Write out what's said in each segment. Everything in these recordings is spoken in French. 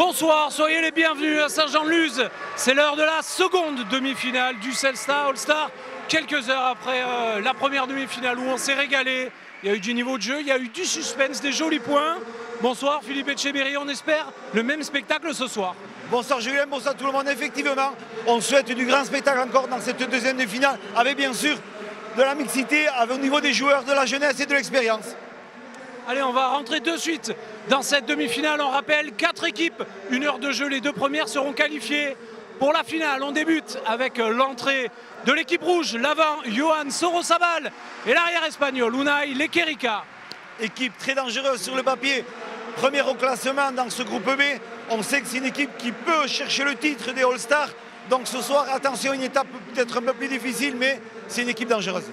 Bonsoir, soyez les bienvenus à Saint-Jean-de-Luz. C'est l'heure de la seconde demi-finale du Celstar All-Star. Quelques heures après la première demi-finale où on s'est régalé. Il y a eu du niveau de jeu, il y a eu du suspense, des jolis points. Bonsoir Philippe Etcheberry, on espère le même spectacle ce soir. Bonsoir Julien, bonsoir tout le monde. Effectivement, on souhaite du grand spectacle encore dans cette deuxième demi-finale, avec bien sûr de la mixité au niveau des joueurs, de la jeunesse et de l'expérience. Allez, on va rentrer de suite dans cette demi-finale. On rappelle 4 équipes, 1 heure de jeu. Les 2 premières seront qualifiées pour la finale. On débute avec l'entrée de l'équipe rouge, l'avant Johan Sorosabal et l'arrière espagnol Unai Lequerica. Équipe très dangereuse sur le papier, première au classement dans ce groupe B. On sait que c'est une équipe qui peut chercher le titre des All-Stars. Donc ce soir, attention, une étape peut-être un peu plus difficile, mais c'est une équipe dangereuse.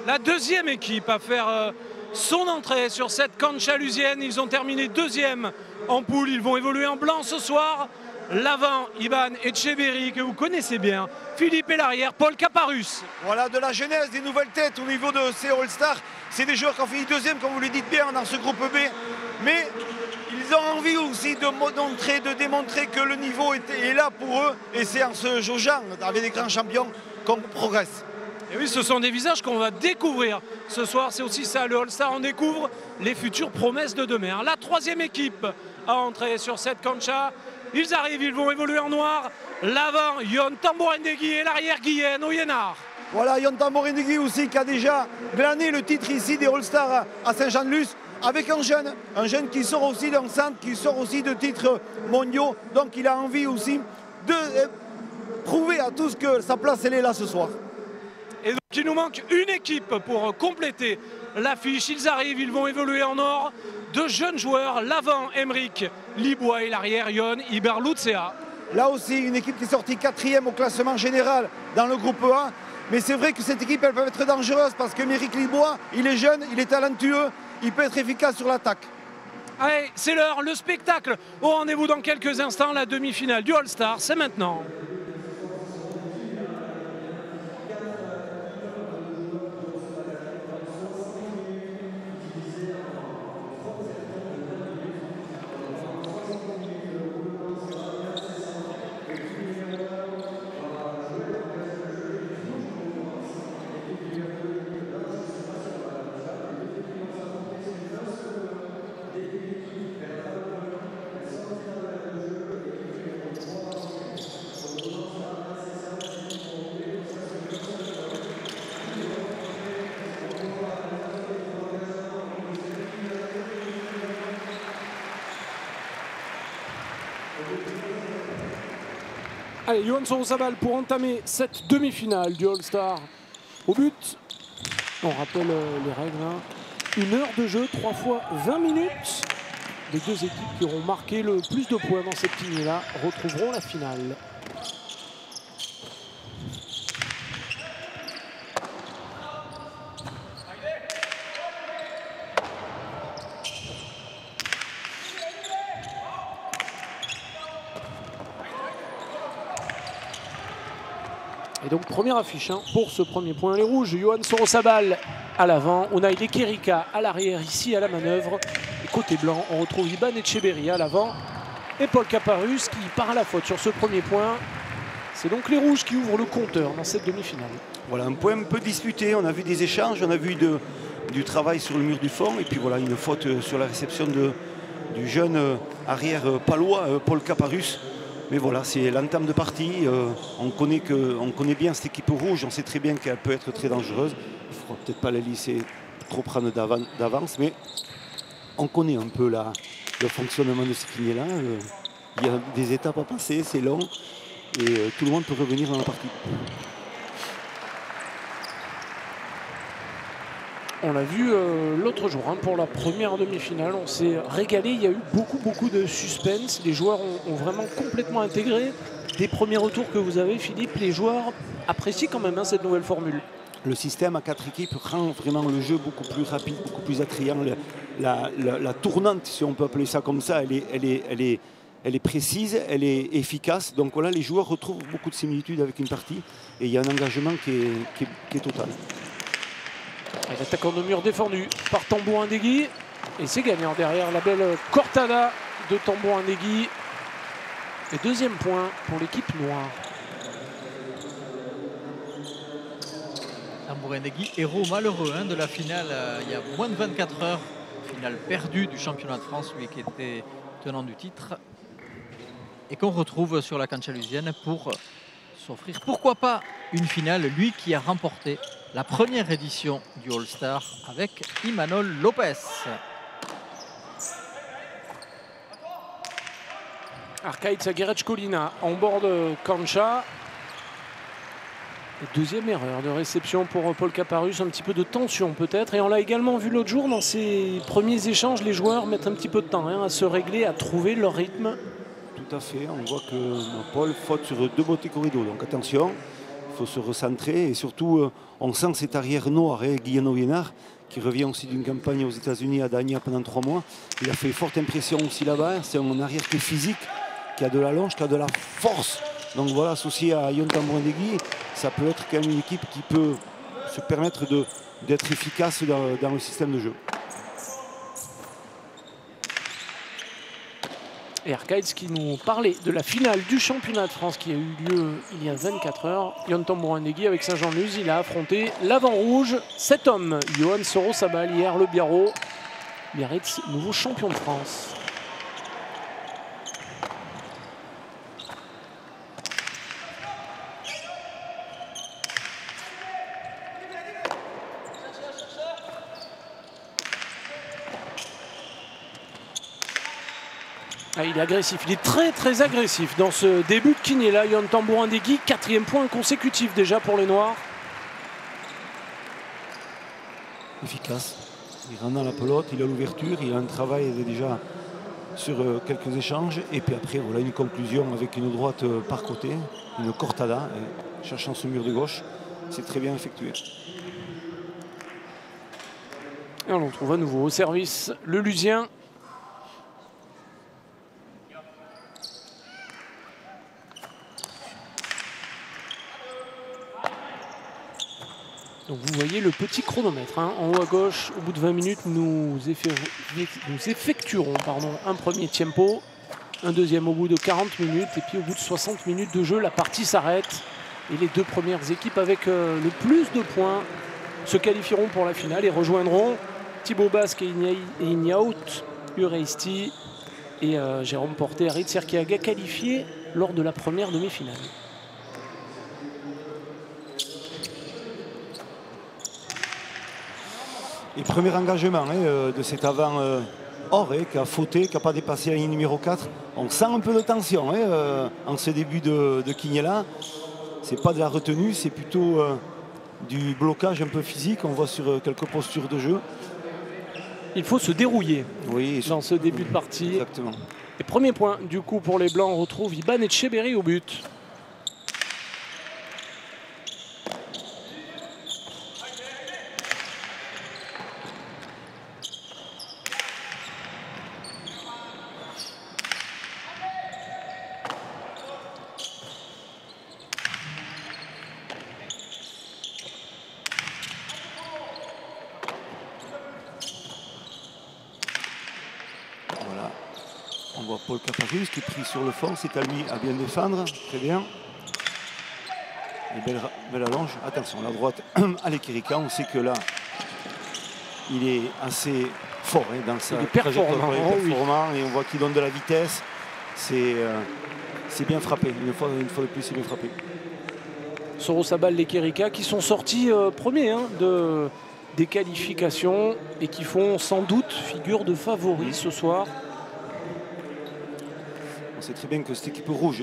La deuxième équipe à faire son entrée sur cette cancha lusienne. Ils ont terminé deuxième en poule. Ils vont évoluer en blanc ce soir. L'avant, Ivan Etcheberry, que vous connaissez bien. Philippe et l'arrière, Paul Caparus. Voilà, de la jeunesse, des nouvelles têtes au niveau de ces All-Stars. C'est des joueurs qui ont fini deuxième, comme vous le dites bien, dans ce groupe B. Mais ils ont envie aussi de démontrer que le niveau est là pour eux. Et c'est en se jaugeant avec des grands champions qu'on progresse. Et oui, ce sont des visages qu'on va découvrir ce soir. C'est aussi ça, le All-Star. On découvre les futures promesses de demain. La troisième équipe à entrer sur cette cancha. Ils arrivent, ils vont évoluer en noir. L'avant, Yon Tamborendegui et l'arrière, Guillen Oyenard. Voilà, Yon Tamborendegui aussi qui a déjà glané le titre ici des All-Stars à Saint-Jean-de-Luz avec un jeune qui sort aussi d'un centre, qui sort aussi de titres mondiaux. Donc il a envie aussi de prouver à tous que sa place, elle est là ce soir. Et donc il nous manque une équipe pour compléter l'affiche. Ils arrivent, ils vont évoluer en or. 2 jeunes joueurs, l'avant Emeric Libois et l'arrière Yon Iberlutzea. Là aussi, une équipe qui est sortie 4e au classement général dans le groupe A. Mais c'est vrai que cette équipe, elle peut être dangereuse parce que Emeric Libois, il est jeune, il est talentueux, il peut être efficace sur l'attaque. Allez, c'est l'heure, le spectacle. Au rendez-vous dans quelques instants, la demi-finale du All-Star, c'est maintenant. Allez, Johan Sorosabal pour entamer cette demi-finale du All-Star. Au but, on rappelle les règles, 1 heure de jeu, 3 fois 20 minutes. Les 2 équipes qui auront marqué le plus de points dans cette lignée-là retrouveront la finale. Et donc première affiche pour ce premier point. Les rouges, Johan Sorosabal à l'avant, Unai Lequerica à l'arrière, ici à la manœuvre. Et côté blanc, on retrouve Ivan Etcheberry à l'avant et Paul Caparus qui part à la faute sur ce premier point. C'est donc les rouges qui ouvrent le compteur dans cette demi-finale. Voilà, un point un peu disputé, on a vu des échanges, on a vu du travail sur le mur du fond. Et puis voilà, une faute sur la réception du jeune arrière palois, Paul Caparus. Mais voilà, c'est l'entame de partie. On connaît bien cette équipe rouge, on sait très bien qu'elle peut être très dangereuse. Il ne faudra peut-être pas la laisser trop prendre d'avance, mais on connaît un peu le fonctionnement de cette lignée-là. Il y a des étapes à passer, c'est long, et tout le monde peut revenir dans la partie. On l'a vu l'autre jour pour la première demi-finale, on s'est régalé, il y a eu beaucoup de suspense, les joueurs ont vraiment complètement intégré. Des premiers retours que vous avez, Philippe, les joueurs apprécient quand même cette nouvelle formule. Le système à 4 équipes rend vraiment le jeu beaucoup plus rapide, beaucoup plus attrayant. La tournante, si on peut appeler ça comme ça, elle est précise, elle est efficace. Donc voilà, les joueurs retrouvent beaucoup de similitudes avec une partie et il y a un engagement qui est total. L'attaquant de mur défendu par Tamborendegui. Et c'est gagnant derrière la belle cortada de Tamborendegui. Et deuxième point pour l'équipe noire. Tambourindegui, héros malheureux de la finale il y a moins de 24 heures. Finale perdue du championnat de France, lui qui était tenant du titre. Et qu'on retrouve sur la Canchalusienne pour s'offrir, pourquoi pas, une finale. Lui qui a remporté la première édition du All-Star avec Imanol Lopez. Arcaïd Zaguerec-Colina en bord de Cancha. Deuxième erreur de réception pour Paul Caparus, un petit peu de tension peut-être. Et on l'a également vu l'autre jour dans ses premiers échanges, les joueurs mettent un petit peu de temps à se régler, à trouver leur rythme. Tout à fait, on voit que Paul faute sur 2 bottes corridos. Donc attention, il faut se recentrer. Et surtout, on sent cet arrière noir, Guillaume Vienard, qui revient aussi d'une campagne aux États-Unis à Dania pendant 3 mois. Il a fait forte impression aussi là-bas. C'est un arrière qui est physique, qui a de la longe, qui a de la force. Donc voilà, associé à Yon Tambourindegui, ça peut être quand même une équipe qui peut se permettre d'être efficace dans le système de jeu. Et Arcaïd qui nous parlait de la finale du championnat de France qui a eu lieu il y a 24 heures. Yon Tambourindegui avec Saint-Jean-Luz, il a affronté l'avant rouge, cet homme, Johan Soro-Sabal, hier le Biarritz, Biarritz, nouveau champion de France. Ah, il est agressif, il est très agressif dans ce début de Quiniela. Yon Tambourindegui, 4e point consécutif déjà pour les Noirs. Efficace, il rentre dans la pelote, il a l'ouverture, il a un travail déjà sur quelques échanges. Et puis après, voilà une conclusion avec une droite par côté, une cortada, cherchant ce mur de gauche. C'est très bien effectué. Et on le retrouve à nouveau au service le Lusien. Donc vous voyez le petit chronomètre en haut à gauche. Au bout de 20 minutes, nous effectuerons un premier tempo, un deuxième au bout de 40 minutes et puis au bout de 60 minutes de jeu, la partie s'arrête et les 2 premières équipes avec le plus de points se qualifieront pour la finale et rejoindront Thibaut Basque et Ignaout Ureisti et Jérôme Porté, Aritz Serkiaga qualifiés lors de la première demi-finale. Et premier engagement de cet avant Or qui a fauté, qui n'a pas dépassé la ligne numéro 4. On sent un peu de tension en ce début de Quiniela. Ce n'est pas de la retenue, c'est plutôt du blocage un peu physique. On voit sur quelques postures de jeu. Il faut se dérouiller dans ce début de partie. Exactement. Et premier point du coup pour les Blancs, on retrouve Iban Etcheberry au but. On voit Paul Caparus qui est pris sur le fond, c'est à lui à bien défendre, très bien. Et belle allonge, attention, la droite à l'Ekirika, on sait que là, il est assez fort dans sa trajectoire, et on voit qu'il donne de la vitesse, c'est bien frappé, une fois de plus c'est bien frappé. Soro-Sabal, l'Ekirika qui sont sortis premiers des qualifications et qui font sans doute figure de favoris ce soir. On sait très bien que cette équipe rouge,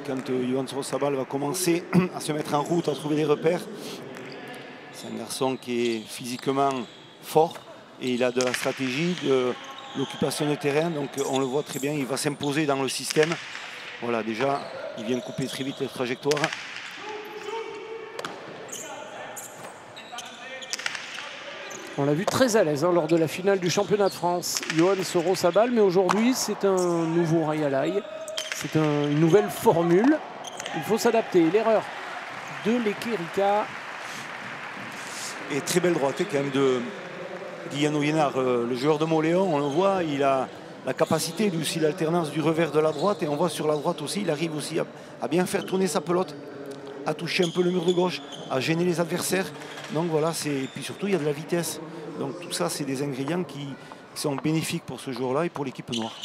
quand Johan Soro-Sabal va commencer à se mettre en route, à trouver des repères, c'est un garçon qui est physiquement fort et il a de la stratégie, de l'occupation de terrain, donc on le voit très bien, il va s'imposer dans le système. Voilà, déjà, il vient couper très vite les trajectoires. On l'a vu très à l'aise lors de la finale du championnat de France, Johan Soro-Sabal, mais aujourd'hui c'est un nouveau Rayalai, c'est une nouvelle formule, il faut s'adapter. L'erreur de l'Ekirika. Et très belle droite quand même de Guillaume Vienard, le joueur de Moléon, on le voit, il a la capacité, lui aussi, l'alternance du revers de la droite. Et on voit sur la droite aussi, il arrive aussi à bien faire tourner sa pelote, à toucher un peu le mur de gauche, à gêner les adversaires. Donc voilà, et puis surtout, il y a de la vitesse. Donc tout ça, c'est des ingrédients qui sont bénéfiques pour ce joueur-là et pour l'équipe noire.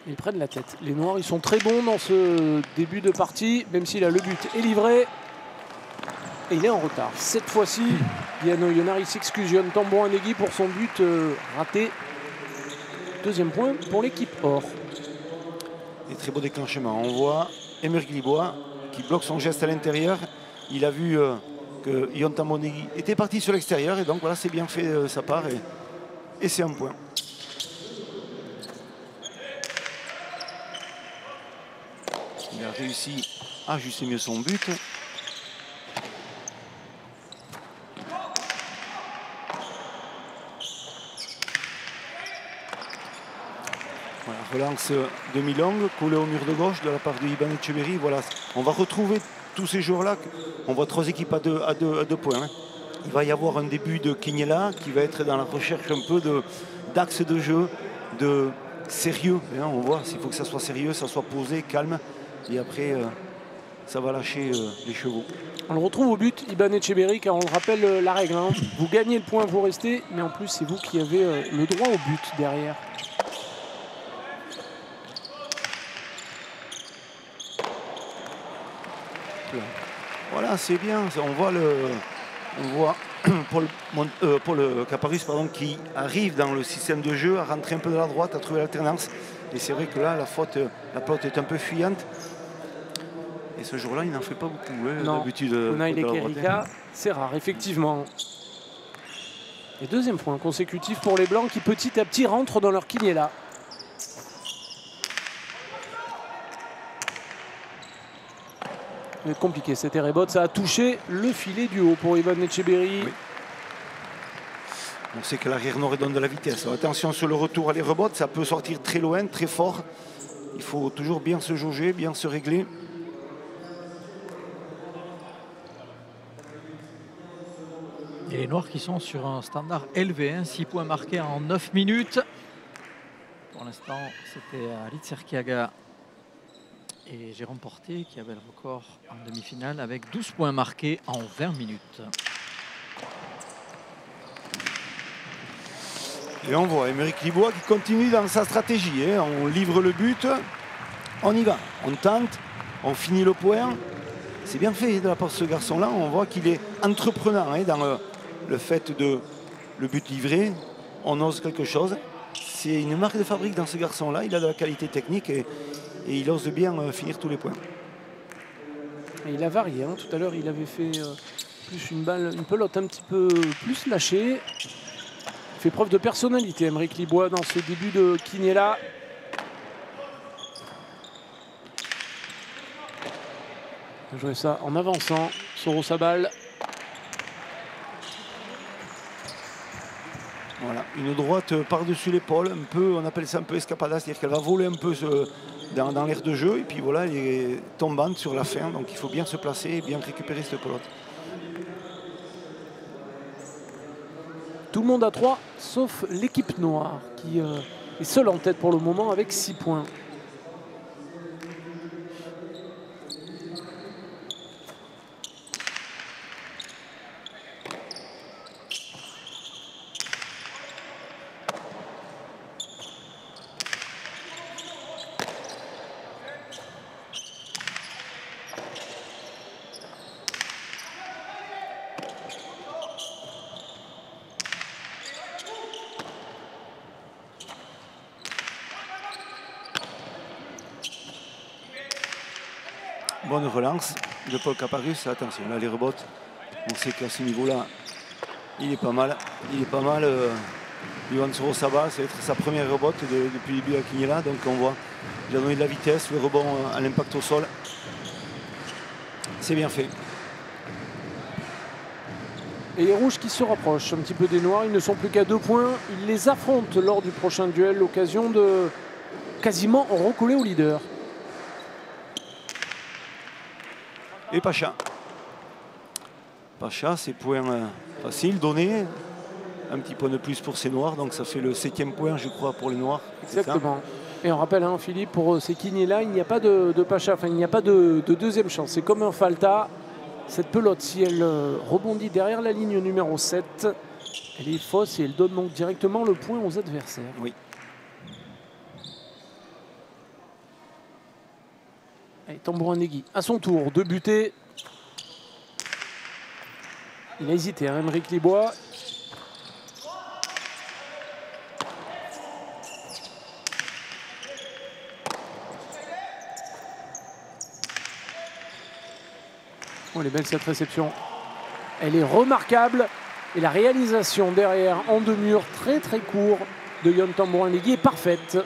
Ils prennent la tête. Les Noirs, ils sont très bons dans ce début de partie, même si là, le but est livré. Et il est en retard. Cette fois-ci, Diano Ionari s'exclusionne Tambon Anegui pour son but raté. Deuxième point pour l'équipe or. Et très beau déclenchement. On voit Émeric Libois qui bloque son geste à l'intérieur. Il a vu que Ion Tambon Anegui était parti sur l'extérieur. Et donc voilà, c'est bien fait de sa part. Et c'est un point. Il a réussi à ajuster mieux son but. Voilà, relance demi-longue, collée au mur de gauche de la part de Iban Etcheverry. Voilà, on va retrouver tous ces joueurs-là. On voit 3 équipes à deux points. Hein. Il va y avoir un début de Quiniela qui va être dans la recherche un peu d'axe de jeu, de sérieux. Hein, on voit, s'il faut que ça soit sérieux, ça soit posé, calme. Et après, ça va lâcher les chevaux. On le retrouve au but, Iban Etcheverry, car on le rappelle la règle. Hein. Vous gagnez le point, vous restez, mais en plus, c'est vous qui avez le droit au but derrière. Voilà, c'est bien. On voit Paul Caparus qui arrive dans le système de jeu, à rentrer un peu de la droite, à trouver l'alternance. Et c'est vrai que là, la pelote est un peu fuyante. Et ce jour-là, il n'en fait pas beaucoup. D'habitude, Unai Lekerika, c'est rare, effectivement. Et deuxième point consécutif pour les Blancs qui petit à petit rentrent dans leur Quiniela. C'est compliqué, c'était Rebot, ça a touché le filet du haut pour Iban Etcheverry. Oui. On sait que l'arrière nord donne de la vitesse. Alors, attention sur le retour à les rebots, ça peut sortir très loin, très fort. Il faut toujours bien se jauger, bien se régler. Et les Noirs qui sont sur un standard élevé, hein, 6 points marqués en 9 minutes. Pour l'instant, c'était Alit Serkiaga et Jérôme Porté qui avait le record en demi-finale avec 12 points marqués en 20 minutes. Et on voit Émeric Libois qui continue dans sa stratégie. Hein. On livre le but, on y va, on tente, on finit le point. C'est bien fait de la part de ce garçon-là. On voit qu'il est entreprenant hein, dans le fait de le but livré. On ose quelque chose. C'est une marque de fabrique dans ce garçon-là. Il a de la qualité technique et il ose bien finir tous les points. Et il a varié. Hein. Tout à l'heure, il avait fait plus une pelote un petit peu plus lâchée. Il fait preuve de personnalité, Émeric Libois, dans ce début de Quiniela. Il a joué ça en avançant. Soro sa balle. Voilà, une droite par-dessus l'épaule, un peu, on appelle ça un peu escapada, c'est-à-dire qu'elle va voler un peu dans l'air de jeu et puis voilà, elle est tombante sur la fin, donc il faut bien se placer et bien récupérer cette pelote. Tout le monde à 3, sauf l'équipe noire qui est seule en tête pour le moment avec 6 points. Bonne relance de Paul Caparus. Attention, là les rebots. On sait qu'à ce niveau-là, il est pas mal. Il est pas mal. Yohan Soro Saba, ça va être sa première rebote depuis le début à Quiniela. Donc on voit, il a donné de la vitesse, le rebond à l'impact au sol. C'est bien fait. Et les rouges qui se rapprochent un petit peu des noirs, ils ne sont plus qu'à 2 points. Ils les affrontent lors du prochain duel, l'occasion de quasiment recoller au leader. Et Pacha. Pacha, c'est point facile, donné. Un petit point de plus pour ces Noirs, donc ça fait le 7e point, je crois, pour les Noirs. Exactement. Et on rappelle, hein, Philippe, pour ces Quiniela, il n'y a pas de Pacha, enfin il n'y a pas de deuxième chance. C'est comme un Falta. Cette pelote, si elle rebondit derrière la ligne numéro 7, elle est fausse et elle donne donc directement le point aux adversaires. Oui. Allez, Tambourin Negui, à son tour, de buter. Il a hésité, hein, Émeric Libois. Oh, elle est belle cette réception. Elle est remarquable. Et la réalisation derrière en deux murs très très court de Yon Tambourin Negui est parfaite.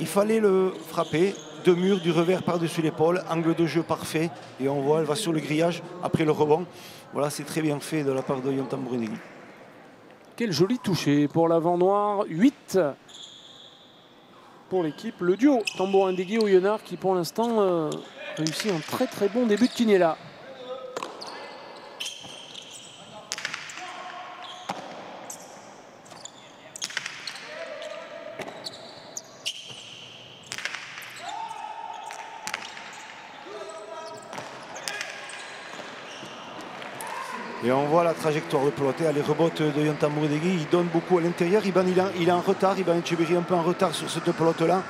Il fallait le frapper. Deux murs, du revers par-dessus l'épaule, angle de jeu parfait. Et on voit, elle va sur le grillage après le rebond. Voilà, c'est très bien fait de la part de Yon Tambourin Negui. Quel joli toucher pour l'avant noir. 8 pour l'équipe. Le duo Tambourin Negui Oyonnax qui pour l'instant réussit un très très bon début de Quiniela. Et on voit la trajectoire de pelote, les rebotes de Yon Tambourin Negui, il donne beaucoup à l'intérieur. Iban il est en retard, Iban Etcheverry un peu en retard sur cette pelote-là.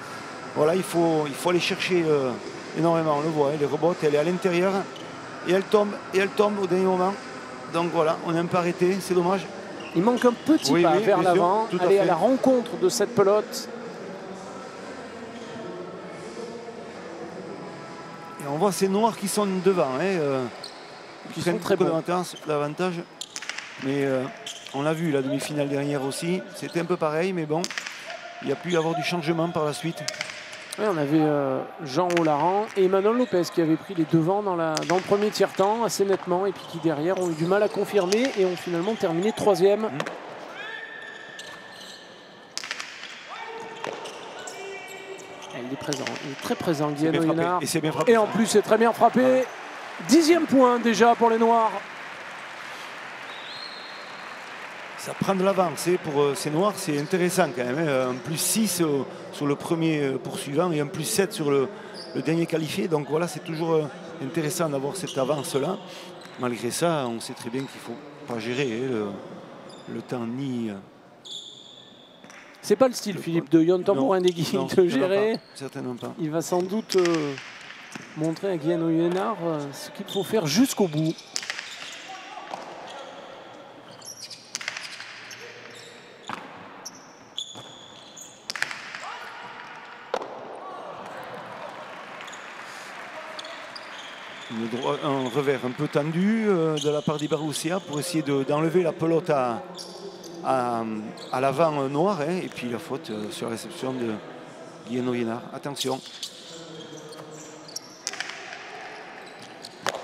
Voilà, il faut aller chercher énormément, on le voit, les rebotes, elle est à l'intérieur et elle tombe au dernier moment. Donc voilà, on est un peu arrêté, c'est dommage. Il manque un petit pas vers l'avant, aller à la rencontre de cette pelote. Et on voit ces Noirs qui sont devant, qui sont très bons davantage. Mais on l'a vu la demi-finale dernière aussi, c'était un peu pareil, mais bon, il y a pu y avoir du changement par la suite. Oui, on avait Jean Olaran et Emmanuel Lopez qui avaient pris les devants dans le premier tiers-temps assez nettement et puis qui derrière ont eu du mal à confirmer et ont finalement terminé 3e. Il est présent, il est très présent, Guillaume Oyonnax. Et en plus, c'est très bien frappé. 10e point déjà pour les Noirs. Ça prend de l'avance pour ces Noirs, c'est intéressant quand même. Un plus 6 sur le premier poursuivant et un plus 7 sur le dernier qualifié. Donc voilà, c'est toujours intéressant d'avoir cette avance-là. Malgré ça, on sait très bien qu'il ne faut pas gérer le temps ni... C'est pas le style, Philippe, de Yon Tambourin Negui de gérer. Pas, certainement pas. Il va sans doute montrer à Guillaume Oyonnax ce qu'il faut faire jusqu'au bout. Un revers un peu tendu de la part d'Ibarroussia pour essayer d'enlever la pelote à l'avant noir, et puis la faute sur la réception de Guillaume Oyonnax. Attention.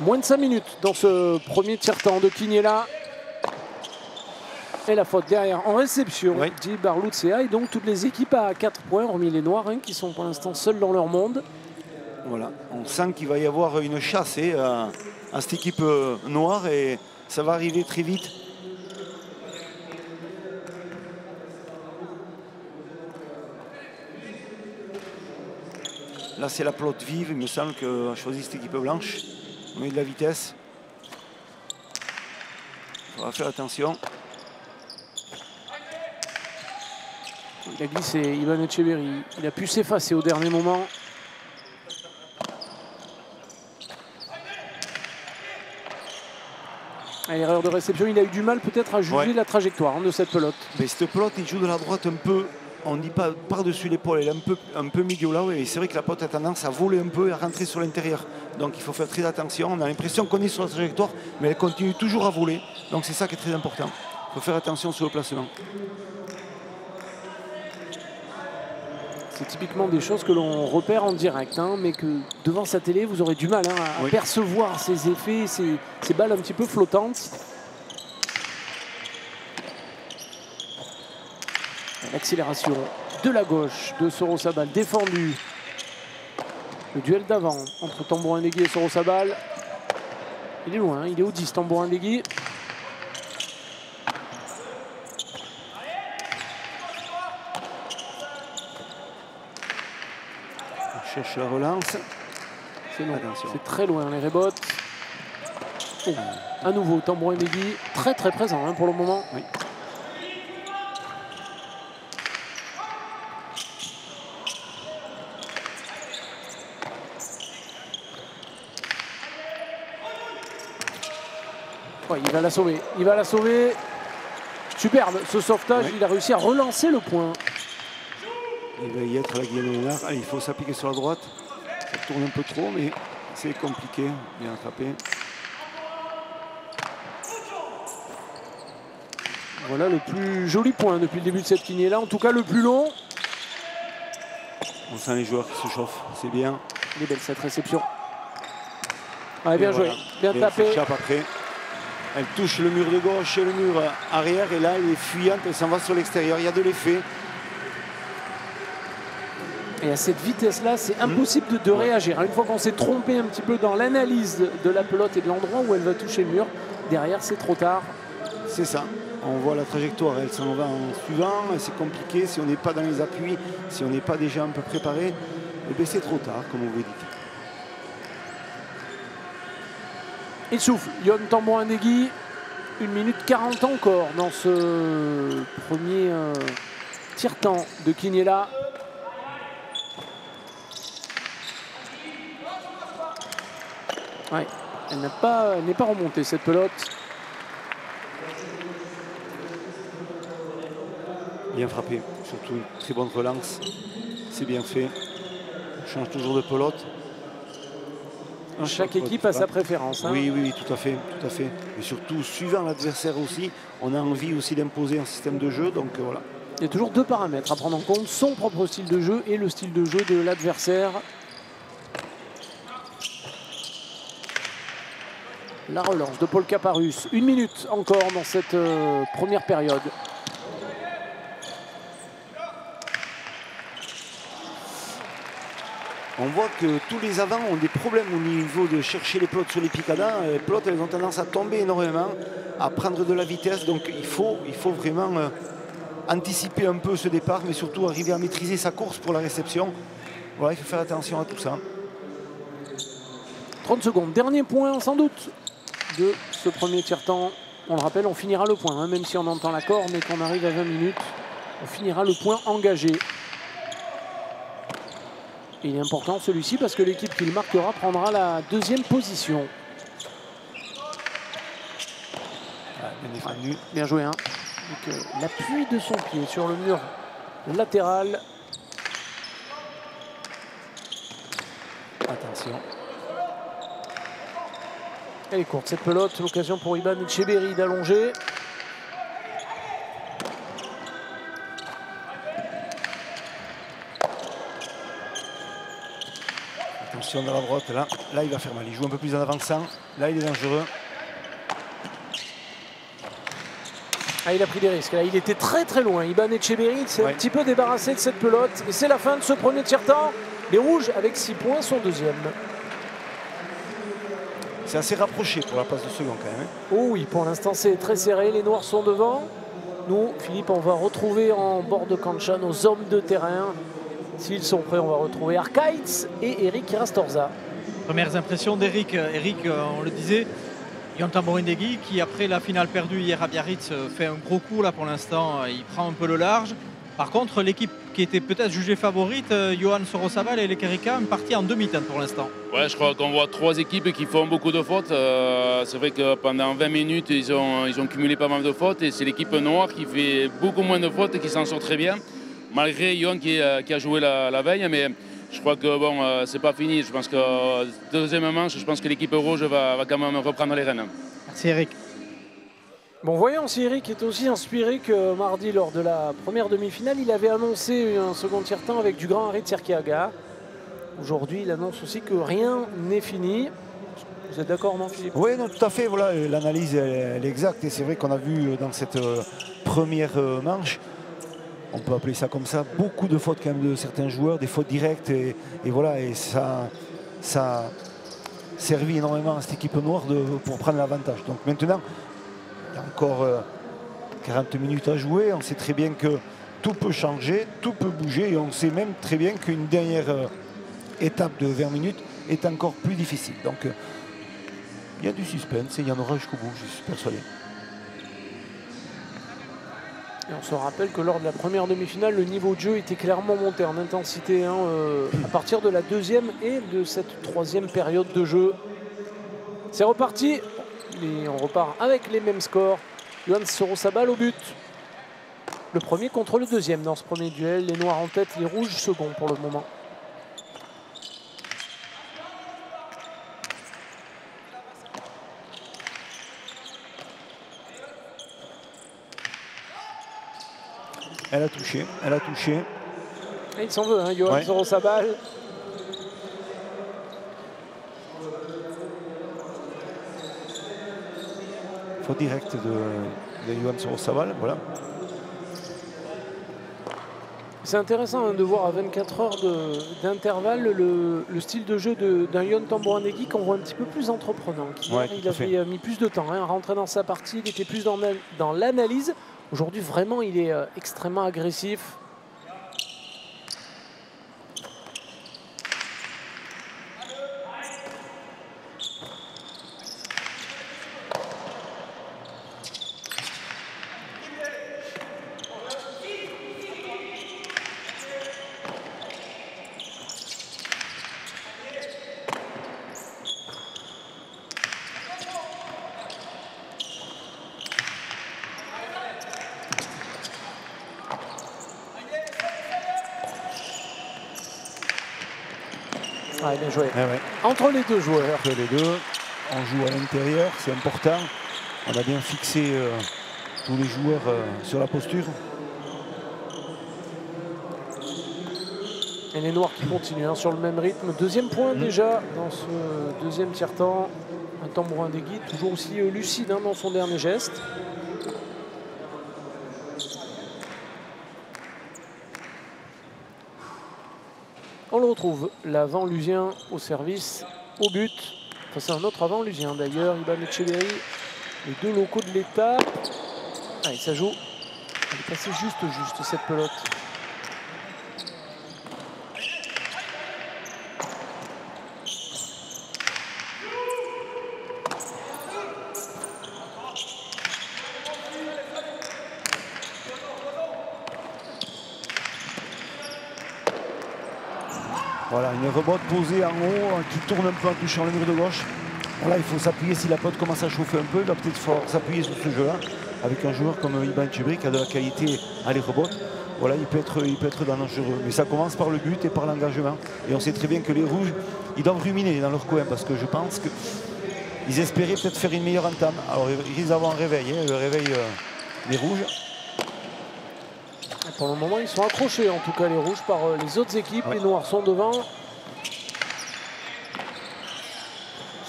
Moins de 5 minutes dans ce premier tiers-temps de Quiniela. Et la faute derrière en réception d'Ibarroussia. Et donc toutes les équipes à 4 points, hormis les Noirs, qui sont pour l'instant seuls dans leur monde. Voilà, on sent qu'il va y avoir une chasse à cette équipe noire et ça va arriver très vite. Là, c'est la pelote vive, il me semble qu'a choisi cette équipe blanche. On met de la vitesse. Il faudra faire attention. Il a glissé, Iban Etcheverry. Il a pu s'effacer au dernier moment. À l'erreur de réception, il a eu du mal peut-être à juger la trajectoire de cette pelote. Mais cette pelote, il joue de la droite un peu, on ne dit pas par-dessus l'épaule, elle est un peu milieu là, et c'est vrai que la pelote a tendance à voler un peu et à rentrer sur l'intérieur. Donc il faut faire très attention, on a l'impression qu'on est sur la trajectoire, mais elle continue toujours à voler. Donc c'est ça qui est très important. Il faut faire attention sur le placement. C'est typiquement des choses que l'on repère en direct, mais que devant sa télé, vous aurez du mal à percevoir ces effets, ces balles un petit peu flottantes. L'accélération de la gauche de Sorosabal défendu. Le duel d'avant entre Tambourin Negui et Sorosabal. Il est loin, il est au 10, Tambourin Negui. cherche la relance. C'est long, Attention. c'est très loin les rebottes. Oh, à nouveau, Tambourin Degui, très présent hein, pour le moment. Oui. Ouais, il va la sauver, il va la sauver. Superbe ce sauvetage, Oui. il a réussi à relancer le point. Il va y être la Guillaume Léonard. Ah, il faut s'appliquer sur la droite. Ça tourne un peu trop, mais c'est compliqué. Bien attrapé. Voilà le plus joli point depuis le début de cette quiniela, en tout cas le plus long. On sent les joueurs qui se chauffent. C'est bien. Elle est belle cette réception. Ouais, bien Et joué, voilà. bien Et elle tapé. s'échappe après. Elle touche le mur de gauche et le mur arrière. Et là, elle est fuyante. Elle s'en va sur l'extérieur. Il y a de l'effet. Et à cette vitesse-là, c'est impossible de réagir. Une fois qu'on s'est trompé un petit peu dans l'analyse de la pelote et de l'endroit où elle va toucher le mur, derrière, c'est trop tard. C'est ça. On voit la trajectoire. Elle s'en va en suivant. C'est compliqué. Si on n'est pas dans les appuis, si on n'est pas déjà un peu préparé, eh bien, c'est trop tard, comme on vous dit. Il souffle. Yohan Tambourin Degui, 1 minute 40 encore dans ce premier tire-temps de Quiniela. Ouais, elle n'est pas remontée cette pelote. Bien frappé, surtout une très bonne relance. C'est bien fait. On change toujours de pelote. Chaque équipe a sa préférence. Hein. Oui, oui, tout à fait, tout à fait. Et surtout, suivant l'adversaire aussi, on a envie aussi d'imposer un système de jeu. Donc voilà. Il y a toujours 2 paramètres à prendre en compte, son propre style de jeu et le style de jeu de l'adversaire. La relance de Paul Caparus. 1 minute encore dans cette première période. On voit que tous les avants ont des problèmes au niveau de chercher les pelotes sur les picadas. Les pelotes, elles ont tendance à tomber énormément, à prendre de la vitesse. Donc il faut vraiment anticiper un peu ce départ, mais surtout arriver à maîtriser sa course pour la réception. Voilà, il faut faire attention à tout ça. 30 secondes. Dernier point sans doute de ce premier tiers-temps. On le rappelle, on finira le point, hein, même si on entend la corde et qu'on arrive à 20 minutes. On finira le point engagé. Il est important celui-ci parce que l'équipe qui le marquera prendra la 2e position. Bien défendu. Bien joué. Hein. L'appui de son pied sur le mur latéral. Attention. Elle est courte cette pelote. L'occasion pour Iban Etcheberry d'allonger. Attention dans la droite, là il va faire mal. Il joue un peu plus en avançant. Là il est dangereux. Ah, il a pris des risques. Là, il était très loin. Iban Etcheberry s'est un petit peu débarrassé de cette pelote. Et c'est la fin de ce premier tiers-temps. Les Rouges, avec 6 points, sont 2e. C'est assez rapproché pour la place de second quand même. Oh oui, pour l'instant, c'est très serré. Les Noirs sont devant. Nous, Philippe, on va retrouver en bord de cancha nos hommes de terrain. S'ils sont prêts, on va retrouver Arkaitz et Eric Rastorza. Premières impressions d'Eric. Eric, on le disait, Yohan Tambourin Degui qui, après la finale perdue hier à Biarritz, fait un gros coup là pour l'instant. Il prend un peu le large. Par contre, l'équipe qui était peut-être jugée favorite, Yohan Sorosabal et les Kerika, une partie en demi-temps pour l'instant. Ouais, je crois qu'on voit 3 équipes qui font beaucoup de fautes. C'est vrai que pendant 20 minutes, ils ont cumulé pas mal de fautes. Et c'est l'équipe noire qui fait beaucoup moins de fautes et qui s'en sort très bien. Malgré Yohan qui a joué la veille. Mais je crois que bon, c'est pas fini. Je pense que deuxième manche, je pense que l'équipe rouge va quand même reprendre les rênes. Merci Eric. Bon, voyons si Eric est aussi inspiré que mardi lors de la première demi-finale. Il avait annoncé un second tiers-temps avec du grand Harit Serkiaga. Aujourd'hui, il annonce aussi que rien n'est fini. Vous êtes d'accord, non, Philippe? Oui, non, tout à fait. Voilà, l'analyse elle est exacte. Et c'est vrai qu'on a vu dans cette première manche, on peut appeler ça comme ça, beaucoup de fautes quand même de certains joueurs, des fautes directes. Et voilà, et ça a servi énormément à cette équipe noire pour prendre l'avantage. Donc maintenant, il y a encore 40 minutes à jouer. On sait très bien que tout peut changer, tout peut bouger. Et on sait même très bien qu'une dernière étape de 20 minutes est encore plus difficile. Donc il y a du suspense et il y en aura jusqu'au bout, je suis persuadé. Et on se rappelle que lors de la première demi-finale, le niveau de jeu était clairement monté en intensité hein, à partir de la deuxième et de cette troisième période de jeu. C'est reparti et on repart avec les mêmes scores. Yohan Sorosabal au but. Le premier contre le deuxième dans ce premier duel. Les noirs en tête, les rouges second pour le moment. Elle a touché, elle a touché. Et il s'en veut, hein, Yohan Sorosabal. Faute directe de Yohan Sorosabal, voilà. C'est intéressant hein, de voir à 24 heures d'intervalle le style de jeu d'un Yohan Tambouranegui qu'on voit un petit peu plus entreprenant. Il avait mis plus de temps hein, à rentrer dans sa partie, il était plus dans l'analyse. Aujourd'hui, vraiment, il est extrêmement agressif. Ah, bien joué. Entre les deux joueurs. Entre les deux, on joue à l'intérieur, c'est important. On a bien fixé tous les joueurs sur la posture. Et les noirs qui continuent hein, sur le même rythme. Deuxième point déjà dans ce deuxième tiers-temps. Un Tambouranegui toujours aussi lucide hein, dans son dernier geste. On le retrouve, l'avant-lusien au service, au but. Enfin, c'est un autre avant-lusien d'ailleurs, Iban Etcheverry, les deux locaux de l'État. Allez, ça joue. Elle est passée juste cette pelote. Voilà, une rebotte posée en haut qui tourne un peu en touchant le mur de gauche. Voilà, il faut s'appuyer si la pelote commence à chauffer un peu. Il va peut-être falloir s'appuyer sur ce jeu-là avec un joueur comme Iban Etcheverry qui a de la qualité à les rebottes. Voilà, il peut être dangereux. Mais ça commence par le but et par l'engagement. Et on sait très bien que les rouges, ils doivent ruminer dans leur coin parce que je pense qu'ils espéraient peut-être faire une meilleure entame. Alors ils risquent d'avoir un réveil, hein, le réveil des rouges. Pour le moment, ils sont accrochés, en tout cas les rouges, par les autres équipes. Les noirs sont devant.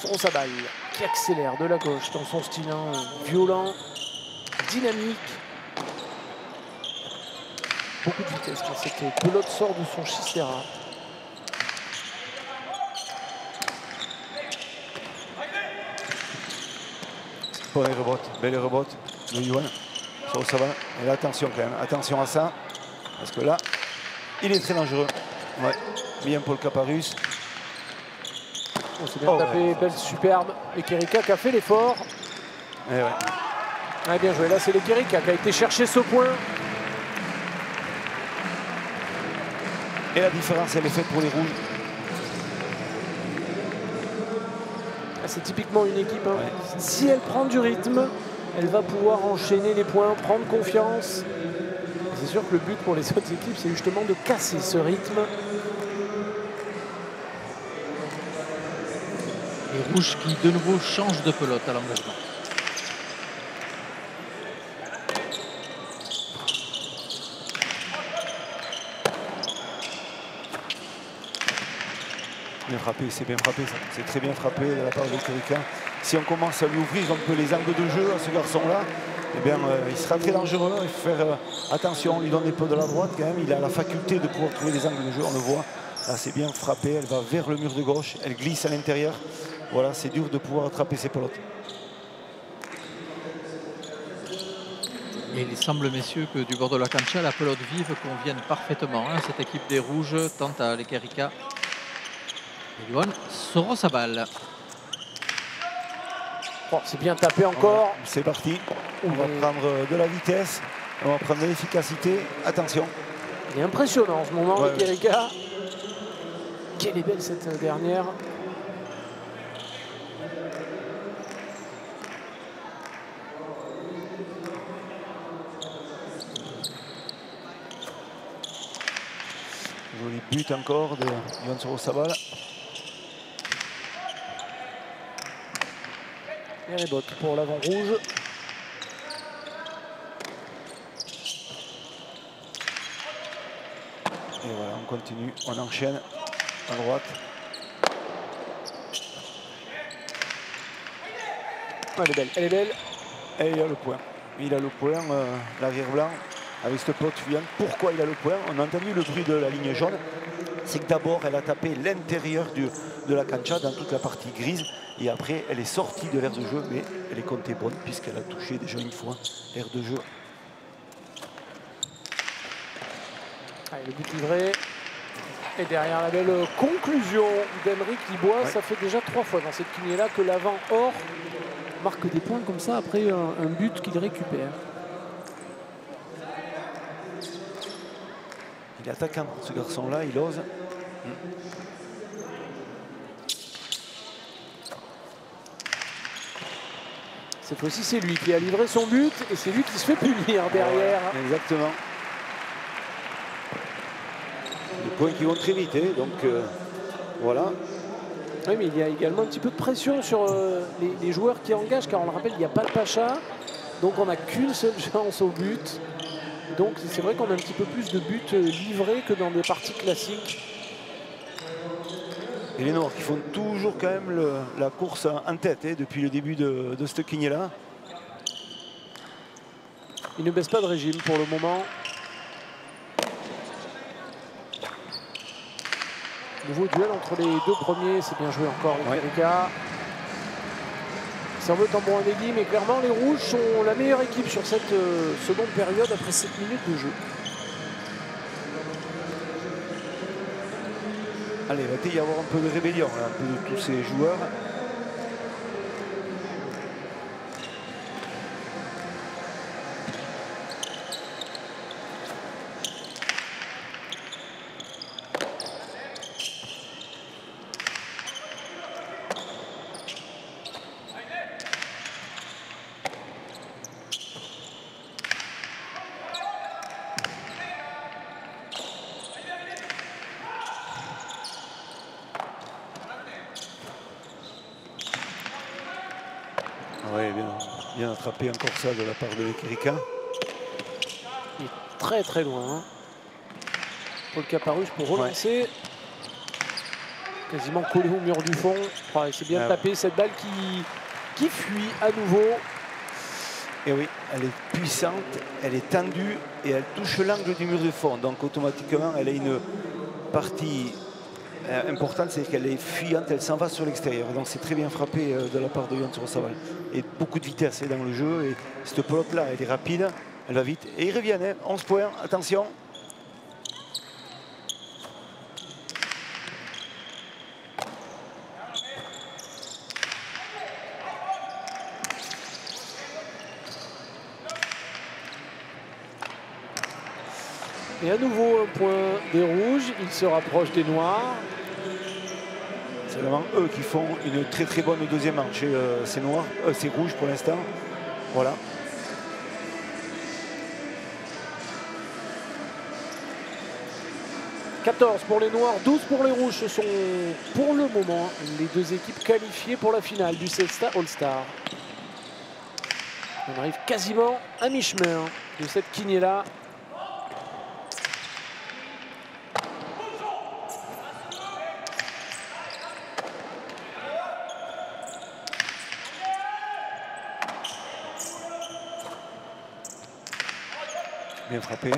Sorosabal qui accélère de la gauche dans son style violent, dynamique. Beaucoup de vitesse quand cette pelote sort de son chistera. Bonne rebotte, belle rebotte de Yohan Sorosabal. Et là, attention quand même, attention à ça. Parce que là, il est très dangereux. Ouais, bien Paul Caparus. Oh, c'est bien tapé, belle superbe. Et Kerika qui a fait l'effort. Bien joué, là c'est les Kerika qui a été chercher ce point. Et la différence, elle est faite pour les rouges. C'est typiquement une équipe, hein. Si elle prend du rythme, elle va pouvoir enchaîner les points, prendre confiance. C'est sûr que le but pour les autres équipes, c'est justement de casser ce rythme. Les rouges qui de nouveau changent de pelote à l'engagement. Bien frappé, c'est bien frappé, c'est très bien frappé de la part de Kerika. Si on commence à lui ouvrir un peu les angles de jeu à ce garçon-là, eh bien, il sera très dangereux. Il faut faire attention, on lui donne des peu de la droite quand même. Il a la faculté de pouvoir trouver des angles de jeu, on le voit. Là, c'est bien frappé, elle va vers le mur de gauche, elle glisse à l'intérieur. Voilà, c'est dur de pouvoir attraper ces pelotes. Et il semble, messieurs, que du bord de la cancha, la pelote vive convienne parfaitement. Cette équipe des rouges tente à les Kerika Johan Sorosabal. Oh, c'est bien tapé encore. C'est parti. On va prendre de la vitesse. On va prendre de l'efficacité. Attention. Il est impressionnant en ce moment, Ouais, Erika. Quelle est belle cette dernière. Joli but encore de Johan Sorosabal. Et les bottes pour l'avant rouge. Et voilà, on continue, on enchaîne à droite. Elle est belle, elle est belle. Et il a le point. Il a le point, l'arrière blanc, avec cette pote fuyante. Pourquoi il a le point? On a entendu le bruit de la ligne jaune. C'est que d'abord, elle a tapé l'intérieur de la cancha dans toute la partie grise. Et après, elle est sortie de l'aire de jeu, mais elle est comptée bonne puisqu'elle a touché déjà une fois l'aire de jeu. Allez, le but livré. Et derrière la belle conclusion d'Emeric Libois, Ouais. ça fait déjà 3 fois dans cette lignée-là que l'avant or marque des points comme ça après un but qu'il récupère. Il est attaquant, ce garçon-là, il ose. Cette fois-ci, c'est lui qui a livré son but et c'est lui qui se fait punir derrière. Ouais, exactement. Des points qui vont très vite, hein, donc voilà. Oui, mais il y a également un petit peu de pression sur les joueurs qui engagent, car on le rappelle, il n'y a pas de Pacha, donc on n'a qu'une seule chance au but. Donc c'est vrai qu'on a un petit peu plus de buts livrés que dans des parties classiques. Et les Noirs qui font toujours quand même la course en tête, hein, depuis le début de cette quinième-là. Ils ne baissent pas de régime pour le moment. Nouveau duel entre les deux premiers, c'est bien joué encore avec Erika. Ça veut tambour inédit, mais clairement les Rouges sont la meilleure équipe sur cette seconde période après 7 minutes de jeu. Allez, il va y avoir un peu de rébellion, là, un peu de tous ces joueurs. Oui, bien attrapé encore ça de la part de Erika. Il est très très loin. Hein. Paul Caparus pour relancer. Quasiment collé au mur du fond. Ouais, c'est bien tapé cette balle qui fuit à nouveau. Et oui, elle est puissante, elle est tendue et elle touche l'angle du mur de fond. Donc automatiquement, elle a une partie importante, c'est qu'elle est fuyante, elle s'en va sur l'extérieur. Donc c'est très bien frappé de la part de Johan Sorosabal. Et beaucoup de vitesse dans le jeu. Et cette pelote-là, elle est rapide, elle va vite. Et ils reviennent, hein, 11 points, attention. Et à nouveau un point des Rouges, il se rapproche des Noirs. C'est vraiment eux qui font une très très bonne deuxième manche. C'est noir, c'est rouge pour l'instant. Voilà. « 14 pour les Noirs, 12 pour les Rouges. Ce sont pour le moment les deux équipes qualifiées pour la finale du Cesta All-Star. On arrive quasiment à mi-chemin de cette quinième-là. Bien frappé.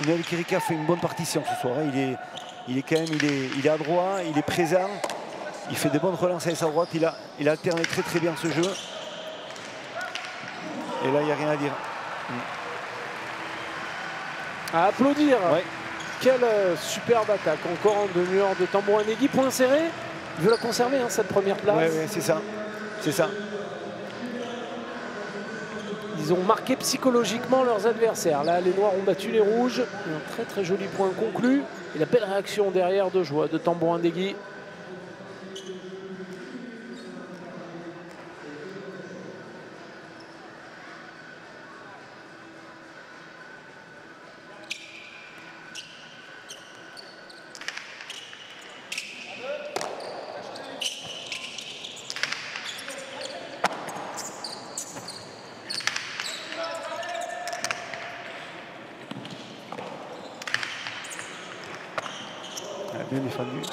Mais Erika fait une bonne partition ce soir. Hein. Il est quand même, il est adroit, il est présent. Il fait des bonnes relances à sa droite. Il a alterné très très bien ce jeu. Et là, il n'y a rien à dire. À applaudir. Ouais. quelle superbe attaque. Encore en demi-heure de Tambouranegui. Point serré. Il veut la conserver, hein, cette première place. Ouais, c'est ça. C'est ça. Ils ont marqué psychologiquement leurs adversaires. Là, les Noirs ont battu les Rouges. Un très très joli point conclu. Et la belle réaction derrière de joie de Tambouranegui.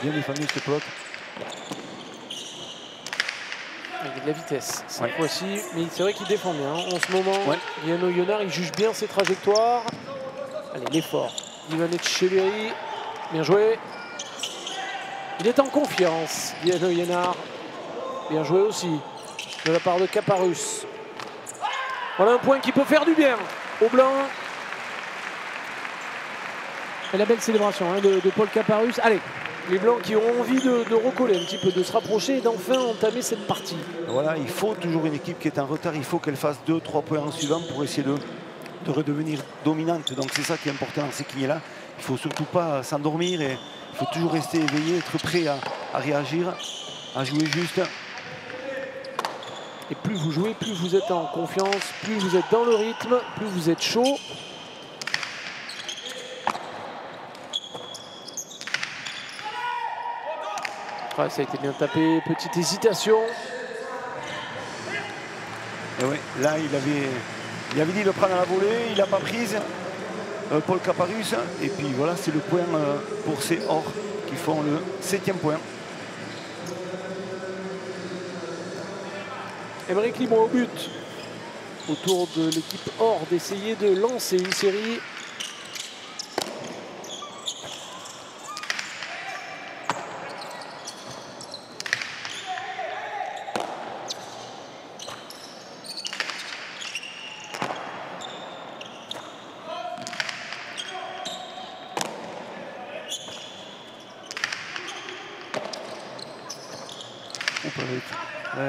Bien défendu ce pelote. Il y a de la vitesse cette fois-ci, mais c'est vrai qu'il défend bien. En ce moment, Liano Yonard, il juge bien ses trajectoires. Allez, l'effort. Ivan Etcheverry, bien joué. Il est en confiance, Liano Yonard. Bien joué aussi de la part de Caparus. Voilà un point qui peut faire du bien au blanc. Et la belle célébration hein, de Paul Caparus. Allez, les Blancs qui ont envie de recoller un petit peu, de se rapprocher et d'enfin entamer cette partie. Voilà, il faut toujours une équipe qui est en retard, il faut qu'elle fasse 2-3 points en suivant pour essayer de redevenir dominante. Donc c'est ça qui est important dans ces quiniers-là. Il ne faut surtout pas s'endormir et il faut toujours rester éveillé, être prêt à réagir, à jouer juste. Et plus vous jouez, plus vous êtes en confiance, plus vous êtes dans le rythme, plus vous êtes chaud. Ouais, ça a été bien tapé, petite hésitation. Et ouais, là, il avait dit de prendre à la volée, il n'a pas prise. Paul Caparus. Et puis voilà, c'est le point pour ces Or qui font le 7e point. Émeric Liboin au but. Autour de l'équipe Or d'essayer de lancer une série.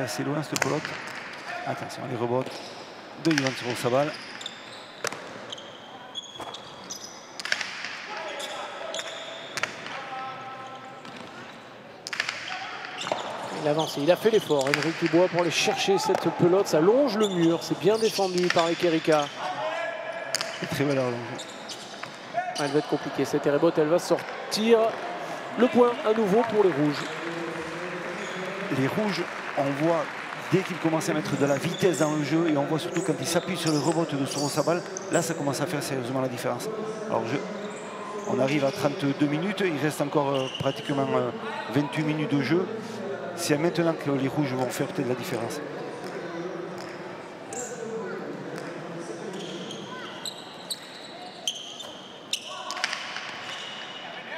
C'est loin cette pelote. Attention, les rebotes de Yohan Sorosabal. Il avance, il a fait l'effort. Émeric Liboin pour aller chercher cette pelote. Ça longe le mur. C'est bien défendu par Ekerika. Très belle allonge. Elle va être compliquée. Cette rebote, elle va sortir. Le point à nouveau pour les Rouges. Les Rouges, on voit dès qu'ils commencent à mettre de la vitesse dans le jeu et on voit surtout quand ils s'appuient sur le rebot de Sorosabal, là ça commence à faire sérieusement la différence. Alors on arrive à 32 minutes, il reste encore pratiquement 28 minutes de jeu. C'est maintenant que les Rouges vont faire peut-être la différence.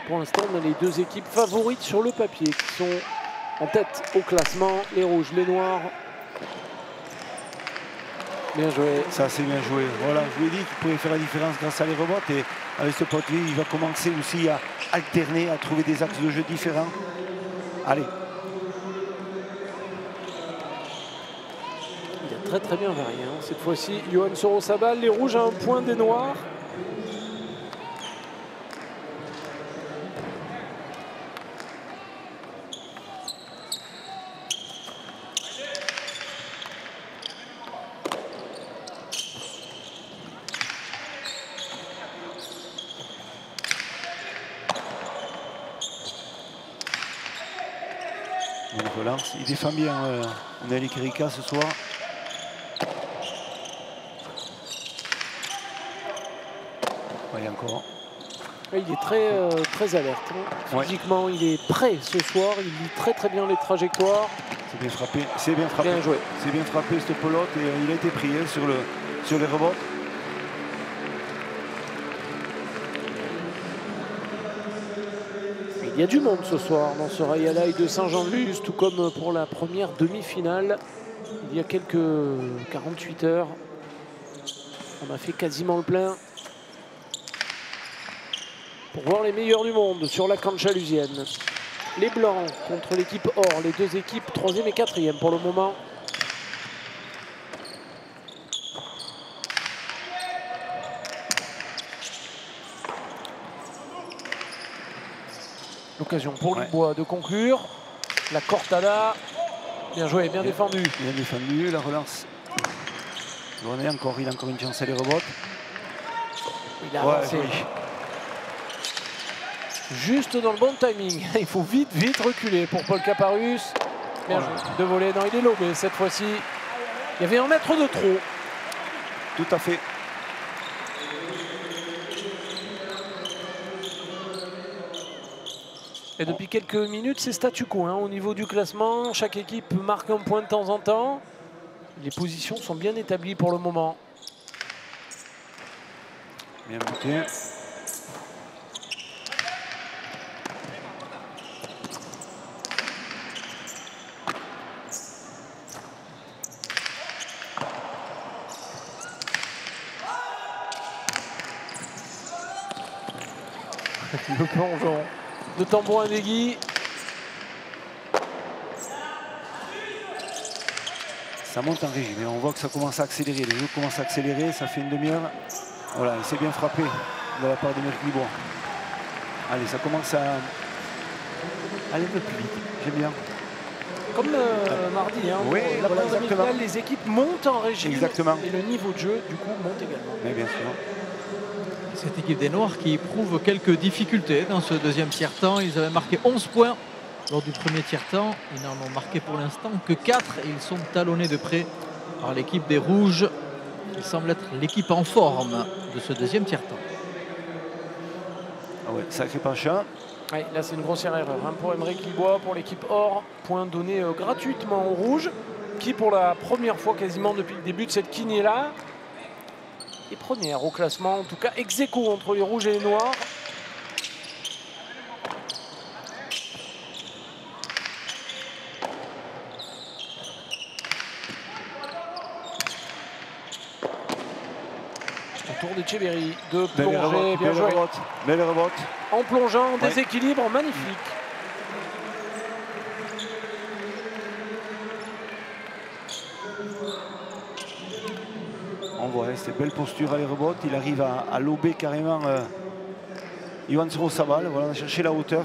Pour l'instant, on a les deux équipes favorites sur le papier qui sont en tête au classement, les Rouges, les Noirs. Bien joué. Ça, c'est bien joué. Voilà, je vous ai dit qu'il pouvait faire la différence grâce à les rebotes. Et avec ce poterie, il va commencer aussi à alterner, à trouver des axes de jeu différents. Allez. Il a très très bien varié. Hein. Cette fois-ci, Yohan Sorosabal, les Rouges à un point des Noirs. Il défend bien Nelly Kerika ce soir. Voyez encore. Il est très alerte. Hein. Physiquement, il est prêt ce soir. Il lit très très bien les trajectoires. C'est bien frappé. C'est bien frappé. Bien joué. C'est bien frappé cette pelote et il a été pris sur les rebots. Il y a du monde ce soir dans ce Royal High de Saint-Jean-de-Luz, tout comme pour la première demi-finale. Il y a quelques 48 heures. On a fait quasiment le plein pour voir les meilleurs du monde sur la Canchalusienne. Les Blancs contre l'équipe Or, les deux équipes 3e et 4e pour le moment. L'occasion pour Libois de conclure. La Cortada, bien joué, bien défendu. Bien défendu, la relance. Il a encore une chance à les rebotes. Il a avancé. Juste dans le bon timing. Il faut vite reculer pour Paul Caparus. Bien joué. De voler, non, il est lobé cette fois-ci. Il y avait 1 mètre de trop. Tout à fait. Et depuis quelques minutes, c'est statu quo hein, au niveau du classement. Chaque équipe marque un point de temps en temps. Les positions sont bien établies pour le moment. Bien monté. Le plongeon de Tambourin Degui. Ça monte en régime et on voit que ça commence à accélérer. Le jeu commence à accélérer, ça fait une demi-heure. Voilà, il s'est bien frappé de la part de Merck Libois. Allez, ça commence à aller un peu plus vite. J'aime bien. Comme mardi, hein, oui, la voilà, première demi-finale, les équipes montent en régime. Exactement. Et le niveau de jeu, du coup, monte également. Mais bien sûr. Cette équipe des Noirs qui éprouve quelques difficultés dans ce deuxième tiers-temps. Ils avaient marqué 11 points lors du premier tiers-temps. Ils n'en ont marqué pour l'instant que 4 et ils sont talonnés de près par l'équipe des Rouges qui semble être l'équipe en forme de ce deuxième tiers-temps. Ah ouais, sacré penchant. Ouais, là, c'est une grossière erreur hein, pour Émeric Libois, pour l'équipe Or. Point donné gratuitement aux Rouges qui, pour la première fois quasiment depuis le début de cette quiniée-là, est première au classement, en tout cas ex aequo entre les Rouges et les Noirs. Autour d'Etcheverry de plonger, bien joué. Belle rebote. En plongeant, déséquilibre magnifique. On voit, c'est belle posture à les rebotes. Il arrive à lober carrément Johan Sorosabal. Voilà, on a cherché la hauteur.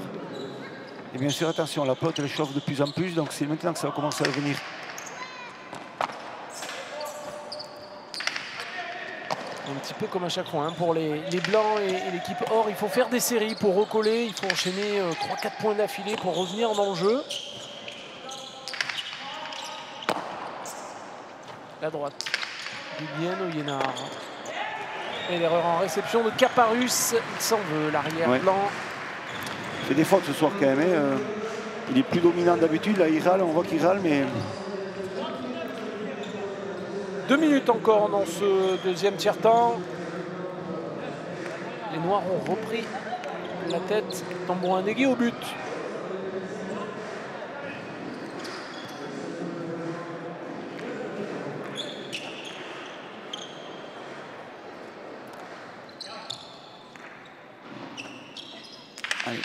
Et bien sûr, attention, la pelote elle chauffe de plus en plus. Donc c'est maintenant que ça va commencer à venir. Un petit peu comme à chaque fois hein, pour les Blancs et l'équipe Or. Il faut faire des séries pour recoller. Il faut enchaîner 3-4 points d'affilée pour revenir dans le jeu. La droite. Guglielmo Yénard. Et l'erreur en réception de Caparus. Il s'en veut, l'arrière blanc. Il fait des fautes ce soir quand même. Hein. Il est plus dominant d'habitude. Là, il râle, on voit qu'il râle, mais... 2 minutes encore dans ce deuxième tiers-temps. Les Noirs ont repris la tête. Tambourin Degui au but. Allez.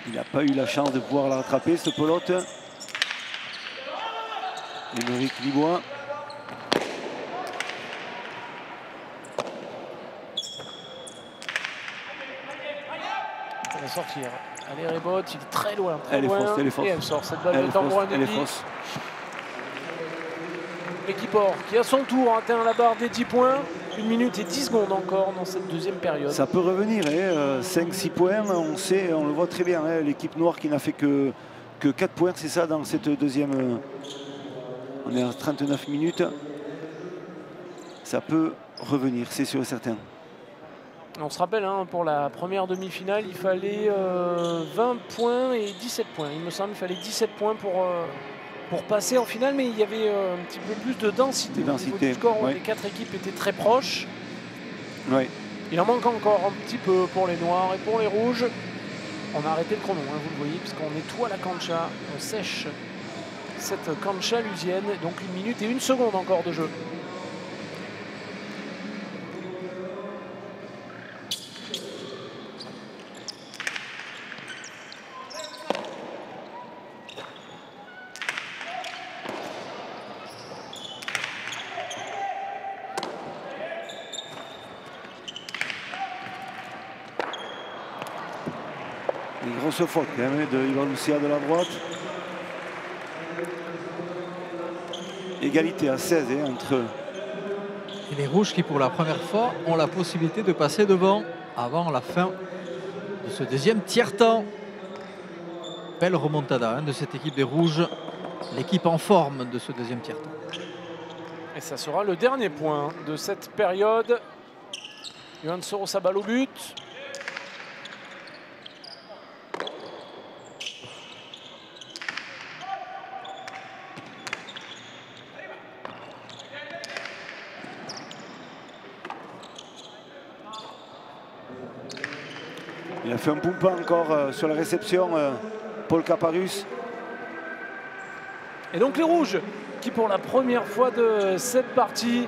Il n'a pas eu la chance de pouvoir la rattraper, ce pelote. Émeric Libois. Elle va sortir. Allez, Rebotte, il est très loin. Très elle loin. est fausse, elle est fausse. Et elle sort cette balle de Tambourin Degui. Elle est fausse. L'équipe Or qui à son tour atteint la barre des 10 points. 1 minute et 10 secondes encore dans cette deuxième période. Ça peut revenir, hein. 5-6 points, on sait, on le voit très bien. Hein. L'équipe Noire qui n'a fait que 4 points, c'est ça dans cette deuxième. On est à 39 minutes. Ça peut revenir, c'est sûr et certain. On se rappelle, hein, pour la première demi-finale, il fallait 20 points et 17 points. Il me semble qu'il fallait 17 points pour passer en finale, mais il y avait un petit peu plus de densité. Au niveau du score, les 4 équipes étaient très proches. Ouais. Il en manque encore un petit peu pour les Noirs et pour les Rouges. On a arrêté le chrono, hein, vous le voyez, puisqu'on nettoie la cancha. On sèche cette Canchalusienne. Donc 1 minute et 1 seconde encore de jeu. grosse faute quand même de Ivan Lucia de la droite. Égalité à 16 entre... Et les rouges qui, pour la première fois, ont la possibilité de passer devant avant la fin de ce deuxième tiers-temps. Belle remontada de cette équipe des rouges. L'équipe en forme de ce deuxième tiers-temps. Et ça sera le dernier point de cette période. Yohan Sorosabal au but. Il a fait un poumpa encore sur la réception, Paul Caparus. Et donc les rouges qui pour la première fois de cette partie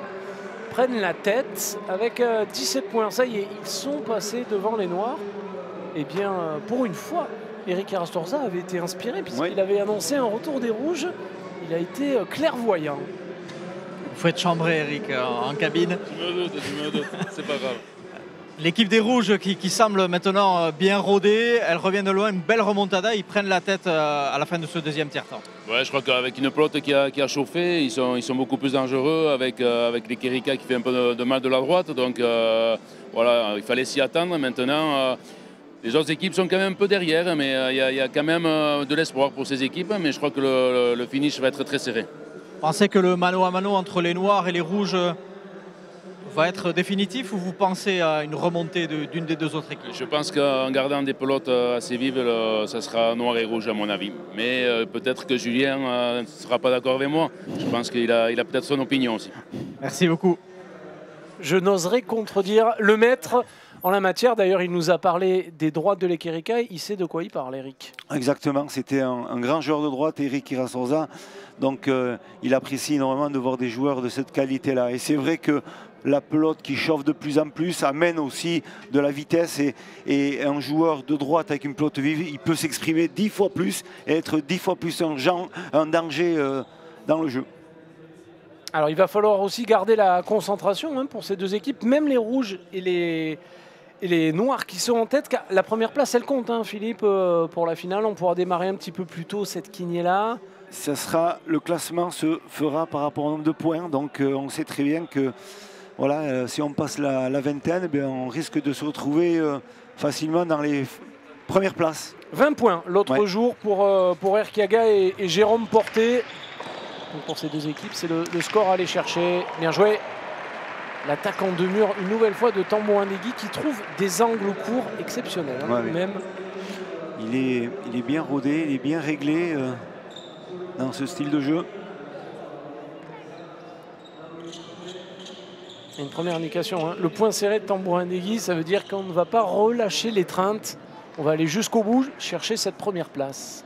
prennent la tête avec 17 points. Ça y est, ils sont passés devant les noirs. Et bien pour une fois, Eric Arastorza avait été inspiré puisqu'il avait annoncé un retour des rouges. Il a été clairvoyant. Vous faites chambrer Eric en cabine. Je me doute, c'est pas grave. L'équipe des rouges qui semble maintenant bien rodée, elle revient de loin, une belle remontada, ils prennent la tête à la fin de ce deuxième tiers-temps. Ouais, je crois qu'avec une pelote qui a chauffé, ils sont beaucoup plus dangereux avec les Kerika qui fait un peu de mal de la droite. Donc voilà, il fallait s'y attendre. Maintenant, les autres équipes sont quand même un peu derrière, mais il y a quand même de l'espoir pour ces équipes. Mais je crois que le finish va être très serré. Pensez que le mano à mano entre les noirs et les rouges va être définitif ou vous pensez à une remontée d'une des deux autres équipes? Je pense qu'en gardant des pelotes assez vives, ça sera noir et rouge à mon avis. Mais peut-être que Julien ne sera pas d'accord avec moi. Je pense qu'il a peut-être son opinion aussi. Merci beaucoup. Je n'oserais contredire le maître en la matière. D'ailleurs, il nous a parlé des droites de l'Ekerika. Il sait de quoi il parle, Eric. Exactement, c'était un grand joueur de droite, Eric Irasorza. Donc il apprécie énormément de voir des joueurs de cette qualité-là. Et c'est vrai que la pelote qui chauffe de plus en plus amène aussi de la vitesse et un joueur de droite avec une pelote vive, il peut s'exprimer 10 fois plus et être 10 fois plus un danger dans le jeu. Alors il va falloir aussi garder la concentration pour ces deux équipes, même les rouges et les noirs qui sont en tête. Car la première place, elle compte, Philippe, pour la finale. On pourra démarrer un petit peu plus tôt cette quiniée-là. Le classement se fera par rapport au nombre de points, donc on sait très bien que voilà, si on passe la vingtaine, on risque de se retrouver facilement dans les premières places. 20 points l'autre jour pour Erkiaga et Jérôme Porté. Donc pour ces deux équipes, c'est le score à aller chercher. Bien joué. L'attaque en deux murs, une nouvelle fois de Tambourin Negui qui trouve des angles courts exceptionnels. Même. Il est bien rodé, il est bien réglé dans ce style de jeu. Une première indication, le point serré de Tambourin Negui, ça veut dire qu'on ne va pas relâcher l'étreinte. On va aller jusqu'au bout, chercher cette première place.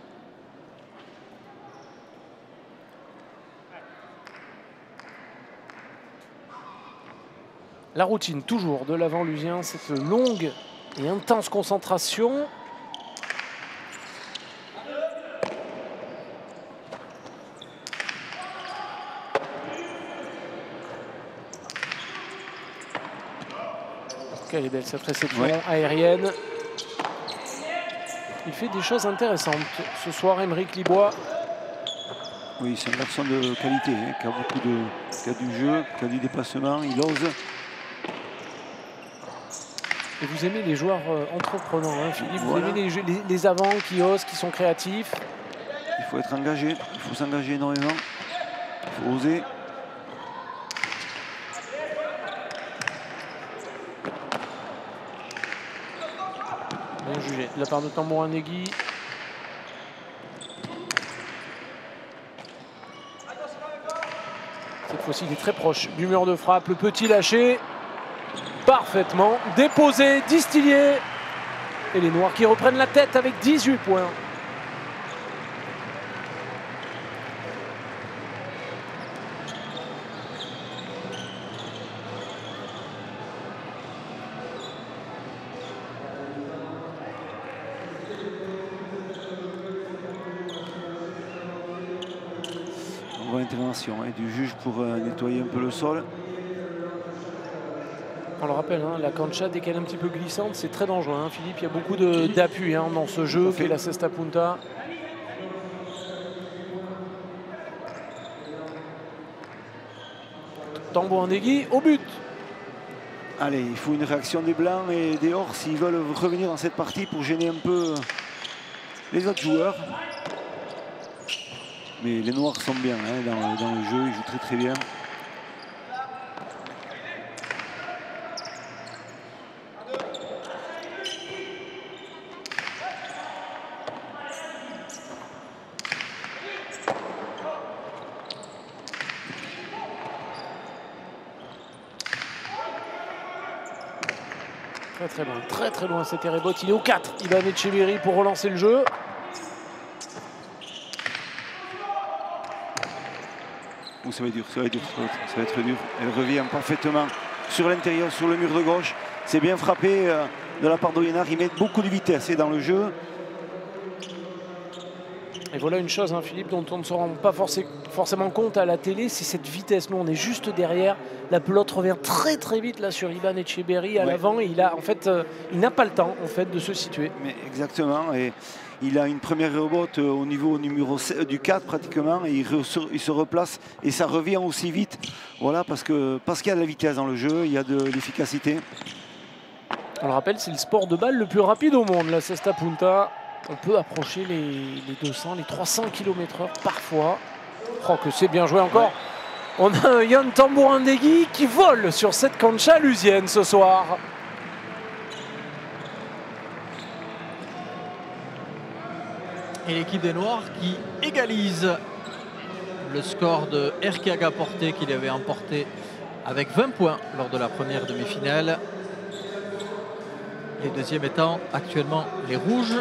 La routine toujours de l'Avent-Lusien, cette longue et intense concentration. Elle est belle cette réception aérienne. Il fait des choses intéressantes ce soir, Émeric Libois. Oui, c'est un garçon de qualité, qui a qui a du jeu, qui a du dépassement, il ose. Et vous aimez les joueurs entreprenants, Philippe. Vous aimez les avants qui osent, qui sont créatifs. Il faut être engagé, il faut s'engager énormément, il faut oser. Bien jugé de la part de Tambourin Negui. Cette fois-ci, il est très proche du mur de frappe. Le petit lâché, parfaitement déposé, Distillier. Et les Noirs qui reprennent la tête avec 18 points. Intervention du juge pour nettoyer un peu le sol. On le rappelle, hein, la cancha, dès qu'elle est un petit peu glissante, c'est très dangereux. Hein, Philippe, il y a beaucoup d'appui dans ce jeu qui est la cesta punta. Tambouandegui au but. Allez, il faut une réaction des Blancs et des Ors s'ils veulent revenir dans cette partie pour gêner un peu les autres joueurs. Mais les Noirs sont bien dans le jeu, ils jouent très très bien. Très loin, c'était Rebot. Il est au 4. Iban Etcheverry pour relancer le jeu. Oh, ça va être dur. Elle revient parfaitement sur l'intérieur, sur le mur de gauche. C'est bien frappé de la part d'Oyenard. Ils mettent beaucoup de vitesse dans le jeu. Et voilà une chose, hein, Philippe, dont on ne se rend pas forcément compte à la télé, c'est cette vitesse. Nous, on est juste derrière. La pelote revient très vite là sur Iban Etcheverry à l'avant. Et il n'a pas le temps en fait de se situer. Mais exactement. Et il a une première rebote au niveau numéro 7, du 4 pratiquement. Et il se replace et ça revient aussi vite. Voilà, parce qu'il y a de la vitesse dans le jeu, il y a de l'efficacité. On le rappelle, c'est le sport de balle le plus rapide au monde, la cesta punta. On peut approcher les 200, les 300 km/h parfois. Oh, que c'est bien joué encore. Ouais. On a Yann Tambouandegui qui vole sur cette cancha lusienne ce soir. Et l'équipe des Noirs qui égalise le score de Erkiaga Porté qu'il avait emporté avec 20 points lors de la première demi-finale. Les deuxièmes étant actuellement les Rouges.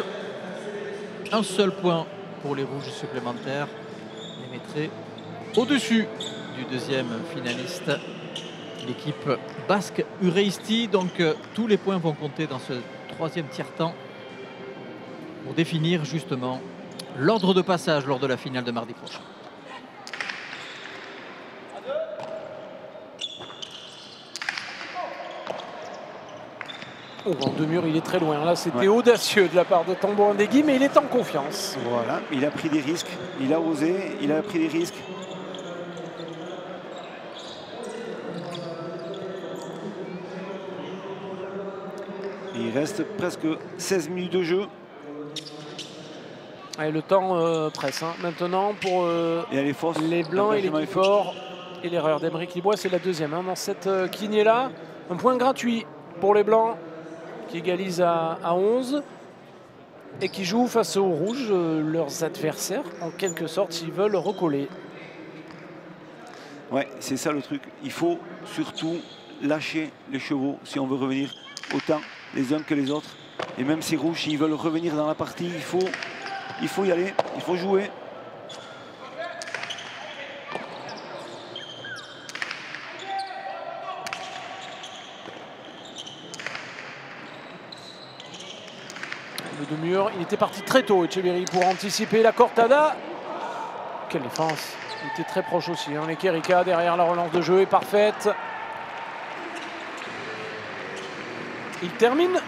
Un seul point pour les Rouges supplémentaires les mettrait au-dessus du deuxième finaliste, l'équipe basque Ureisti. Donc tous les points vont compter dans ce troisième tiers-temps pour définir justement l'ordre de passage lors de la finale de mardi prochain. Oh, en deux murs, il est très loin. Là, c'était audacieux de la part de Tambouandegui, mais il est en confiance. Voilà, il a pris des risques, il a osé, il a pris des risques. Et il reste presque 16 minutes de jeu. Et le temps presse. Hein. Maintenant, pour les Blancs et l'équipe Or, et l'erreur d'Emeric Libois, c'est la deuxième. Hein, dans cette lignée-là, un point gratuit pour les Blancs, qui égalise à 11 et qui jouent face aux Rouges, leurs adversaires, en quelque sorte, s'ils veulent recoller. Ouais, c'est ça le truc. Il faut surtout lâcher les chevaux si on veut revenir autant les uns que les autres. Et même ces Rouges, s'ils veulent revenir dans la partie, il faut y aller, il faut jouer. Le mur, il était parti très tôt, Etcheverry, pour anticiper la cortada. Quelle défense. Il était très proche aussi. Hein. Les Kerika derrière la relance de jeu est parfaite. Il termine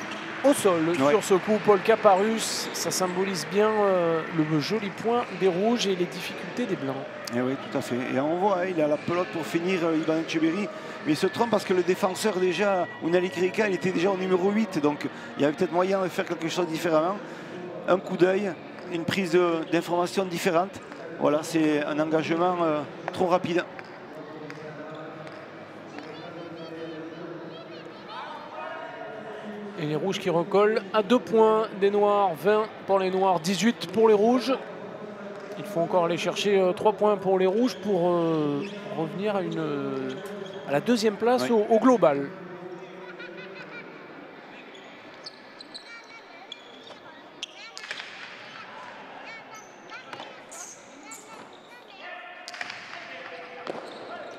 au sol sur ce coup. Paul Caparus, ça symbolise bien le joli point des Rouges et les difficultés des Blancs. Et oui, tout à fait. Et on voit, il a la pelote pour finir Iban Etcheverry. Mais il se trompe parce que le défenseur déjà, Ounali Kerika, il était déjà au numéro 8. Donc il y avait peut-être moyen de faire quelque chose différemment. Un coup d'œil, une prise d'information différente. Voilà, c'est un engagement trop rapide. Et les Rouges qui recollent à 2 points des Noirs, 20 pour les Noirs, 18 pour les Rouges. Il faut encore aller chercher 3 points pour les Rouges pour revenir à la deuxième place au global.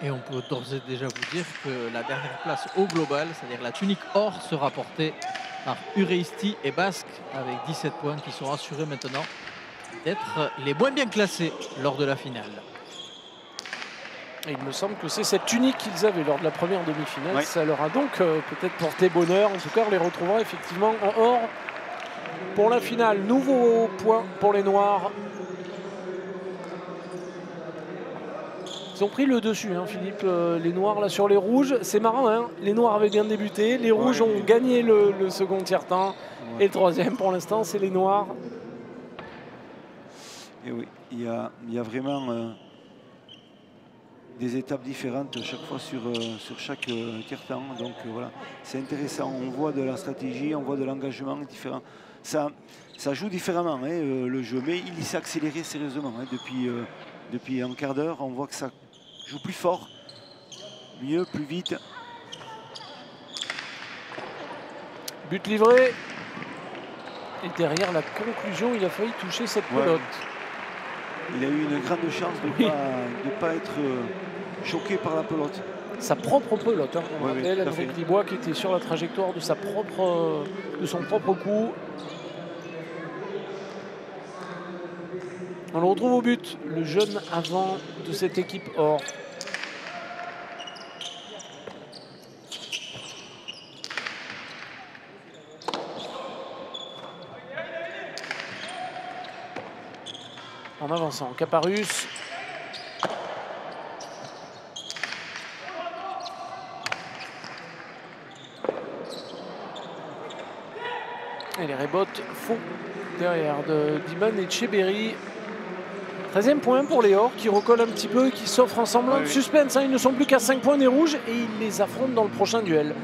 Et on peut d'ores et déjà vous dire que la dernière place au global, c'est-à-dire la tunique or, sera portée par Ureisti et Basque avec 17 points qui sont assurés maintenant d'être les moins bien classés lors de la finale. Et il me semble que c'est cette tunique qu'ils avaient lors de la première demi-finale. Ouais. Ça leur a donc peut-être porté bonheur. En tout cas, on les retrouvera effectivement en or pour la finale. Nouveau point pour les Noirs. Ils ont pris le dessus, hein, Philippe, les Noirs là sur les Rouges. C'est marrant, hein, les Noirs avaient bien débuté. Les Rouges ont gagné le second tiers-temps. Et le troisième, pour l'instant, c'est les Noirs. Et oui, il y a vraiment des étapes différentes chaque fois sur chaque tiers-temps. Donc voilà, c'est intéressant. On voit de la stratégie, on voit de l'engagement différent. Ça joue différemment, hein, le jeu, mais il s'est accéléré sérieusement hein, depuis un quart d'heure. On voit que ça joue plus fort, mieux, plus vite. But livré. Et derrière la conclusion, il a failli toucher cette pelote. Il a eu une grande chance de ne pas être choqué par la pelote. Sa propre pelote, hein, on rappelle, tout à Henrik fait. Libois qui était sur la trajectoire de son propre coup. On le retrouve au but, le jeune avant de cette équipe or. En avançant, Caparus. Et les rebotes font derrière de Diman et Tcheberry. 13e point pour les Or qui recollent un petit peu, qui s'offrent un semblant de suspense. Hein. Ils ne sont plus qu'à 5 points des Rouges et ils les affrontent dans le prochain duel.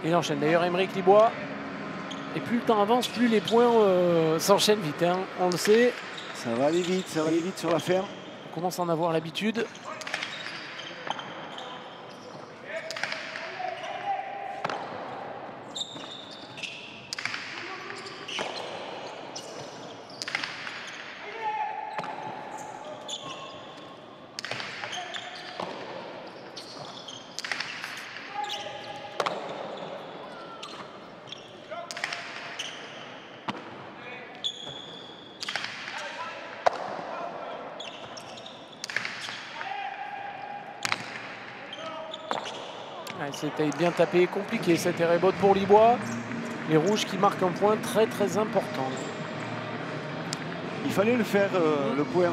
Il enchaîne d'ailleurs Henrik Libois. Et plus le temps avance, plus les points s'enchaînent vite. Hein. On le sait. Ça va aller vite sur la ferme. On commence à en avoir l'habitude. C'était bien tapé, compliqué cette rebote pour Libois. Les Rouges qui marquent un point très très important. Il fallait le faire, le point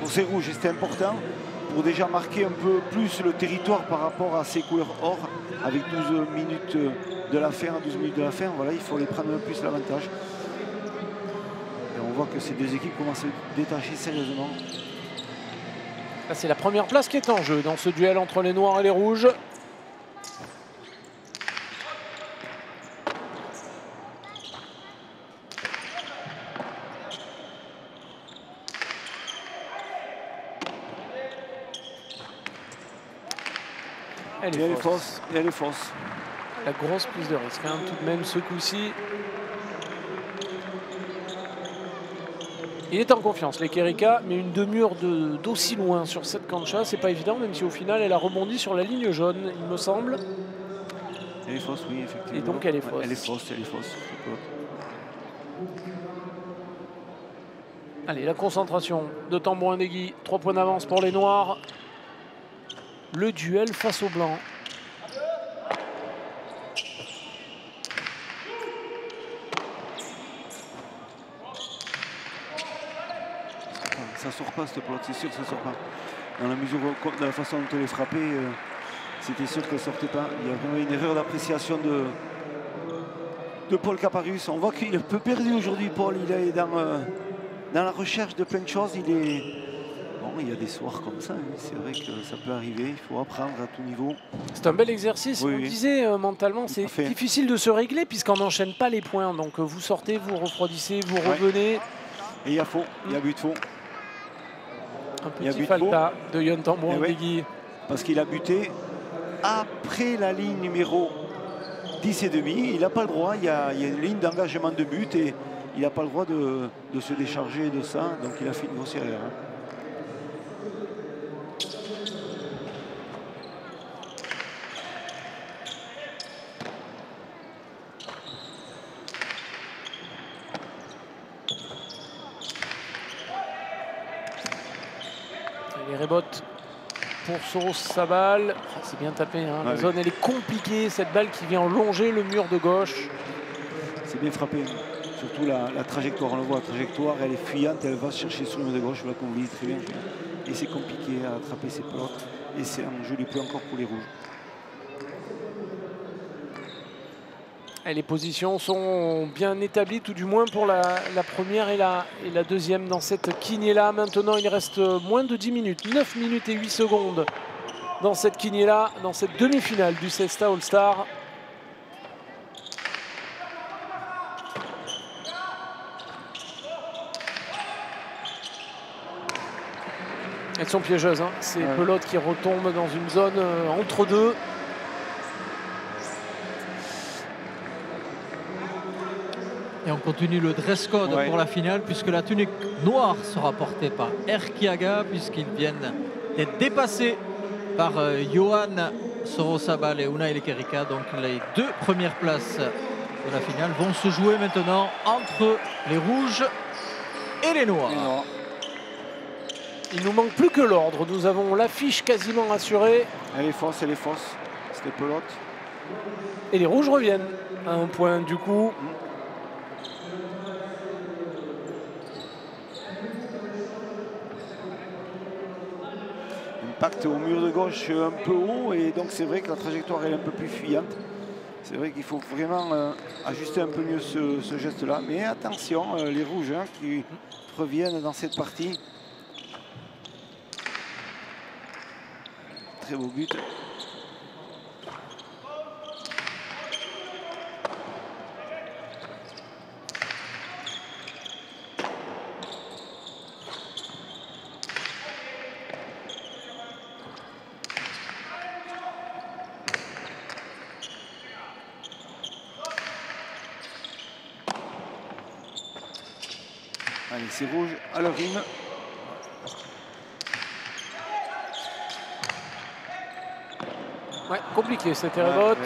pour ces Rouges, c'était important pour déjà marquer un peu plus le territoire par rapport à ces couleurs or avec 12 minutes de la fin, 12 minutes de la fin. Voilà, il faut les prendre un peu plus l'avantage. Et on voit que ces deux équipes commencent à se détacher sérieusement. Là, c'est la première place qui est en jeu dans ce duel entre les Noirs et les Rouges. Elle est fausse. Et elle est fausse. La grosse prise de risque, hein, tout de même ce coup-ci. Il est en confiance, l'Ekerika, mais une demi-heure d'aussi loin sur cette cancha, c'est pas évident, même si au final elle a rebondi sur la ligne jaune, il me semble. Elle est fausse, oui, effectivement. Et donc elle est fausse. Elle est fausse. Allez, la concentration de Tambouin-Degui, 3 points d'avance pour les Noirs. Le duel face aux Blancs. Ça sort pas cette pelote, c'est sûr que ça sort pas. Dans la mesure, de la façon dont elle est frappée, c'était sûr qu'elle sortait pas. Il y a vraiment une erreur d'appréciation de Paul Caparus. On voit qu'il est un peu perdu aujourd'hui, Paul. Il est dans la recherche de plein de choses. Il y a des soirs comme ça, hein. C'est vrai que ça peut arriver. Il faut apprendre à tout niveau. C'est un bel exercice. Oui, on disait mentalement, c'est difficile de se régler puisqu'on n'enchaîne pas les points. Donc vous sortez, vous refroidissez, vous revenez. Et il y a faux, il y a but de faux. Un petit falta de Yon Tambouin-Degui. Parce qu'il a buté après la ligne numéro 10 et demi. Il n'a pas le droit, il y a une ligne d'engagement de but et il n'a pas le droit de se décharger de ça. Donc il a fait une grosse erreur. Hein. Les rebotes pour Sorosabal. Ah, c'est bien tapé, hein. La zone elle est compliquée, cette balle qui vient longer le mur de gauche. C'est bien frappé. Surtout la trajectoire, on le voit, la trajectoire elle est fuyante, elle va se chercher sur le mur de gauche, voilà comme vous dites très bien. Et c'est compliqué à attraper ces pelotes. Et c'est un joli peu encore pour les rouges. Et les positions sont bien établies, tout du moins pour la première et la deuxième dans cette quiniela. Maintenant, il reste moins de 10 minutes, 9 minutes et 8 secondes dans cette quiniela, dans cette demi-finale du Cesta All-Star. Elles sont piégeuses, hein. Ces pelotes qui retombent dans une zone entre deux. Et on continue le dress code pour la finale, puisque la tunique noire sera portée par Erkiaga, puisqu'ils viennent d'être dépassés par Johan Sorosabal et Unai Lekerika. Donc les deux premières places de la finale vont se jouer maintenant entre les rouges et les noirs. Il nous manque plus que l'ordre. Nous avons l'affiche quasiment assurée. Elle est fausse, cette pelote. Et les rouges reviennent à un point du coup. Impact au mur de gauche un peu haut et donc c'est vrai que la trajectoire est un peu plus fuyante. C'est vrai qu'il faut vraiment ajuster un peu mieux ce geste-là. Mais attention, les rouges qui reviennent dans cette partie. Très beau but. Allez, c'est rouge à leur rime. Ouais, compliqué cette rebote.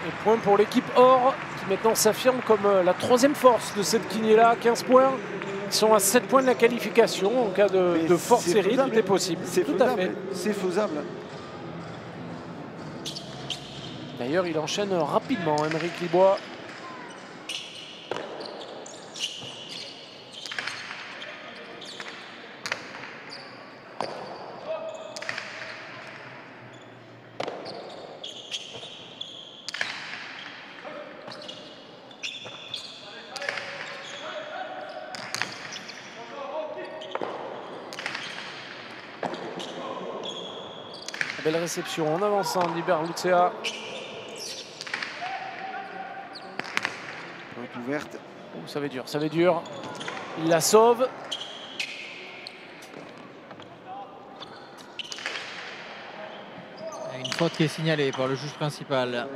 Et point pour l'équipe or qui maintenant s'affirme comme la troisième force de cette quiniela. 15 points. Ils sont à 7 points de la qualification. En cas de forte série, tout est possible. C'est faisable. C'est faisable. D'ailleurs, il enchaîne rapidement, Aymeric Libois. Belle réception en avançant d'Iberlucea. Ouverte. Oh, ça va être dur, ça va être dur. Il la sauve. Une faute qui est signalée par le juge principal.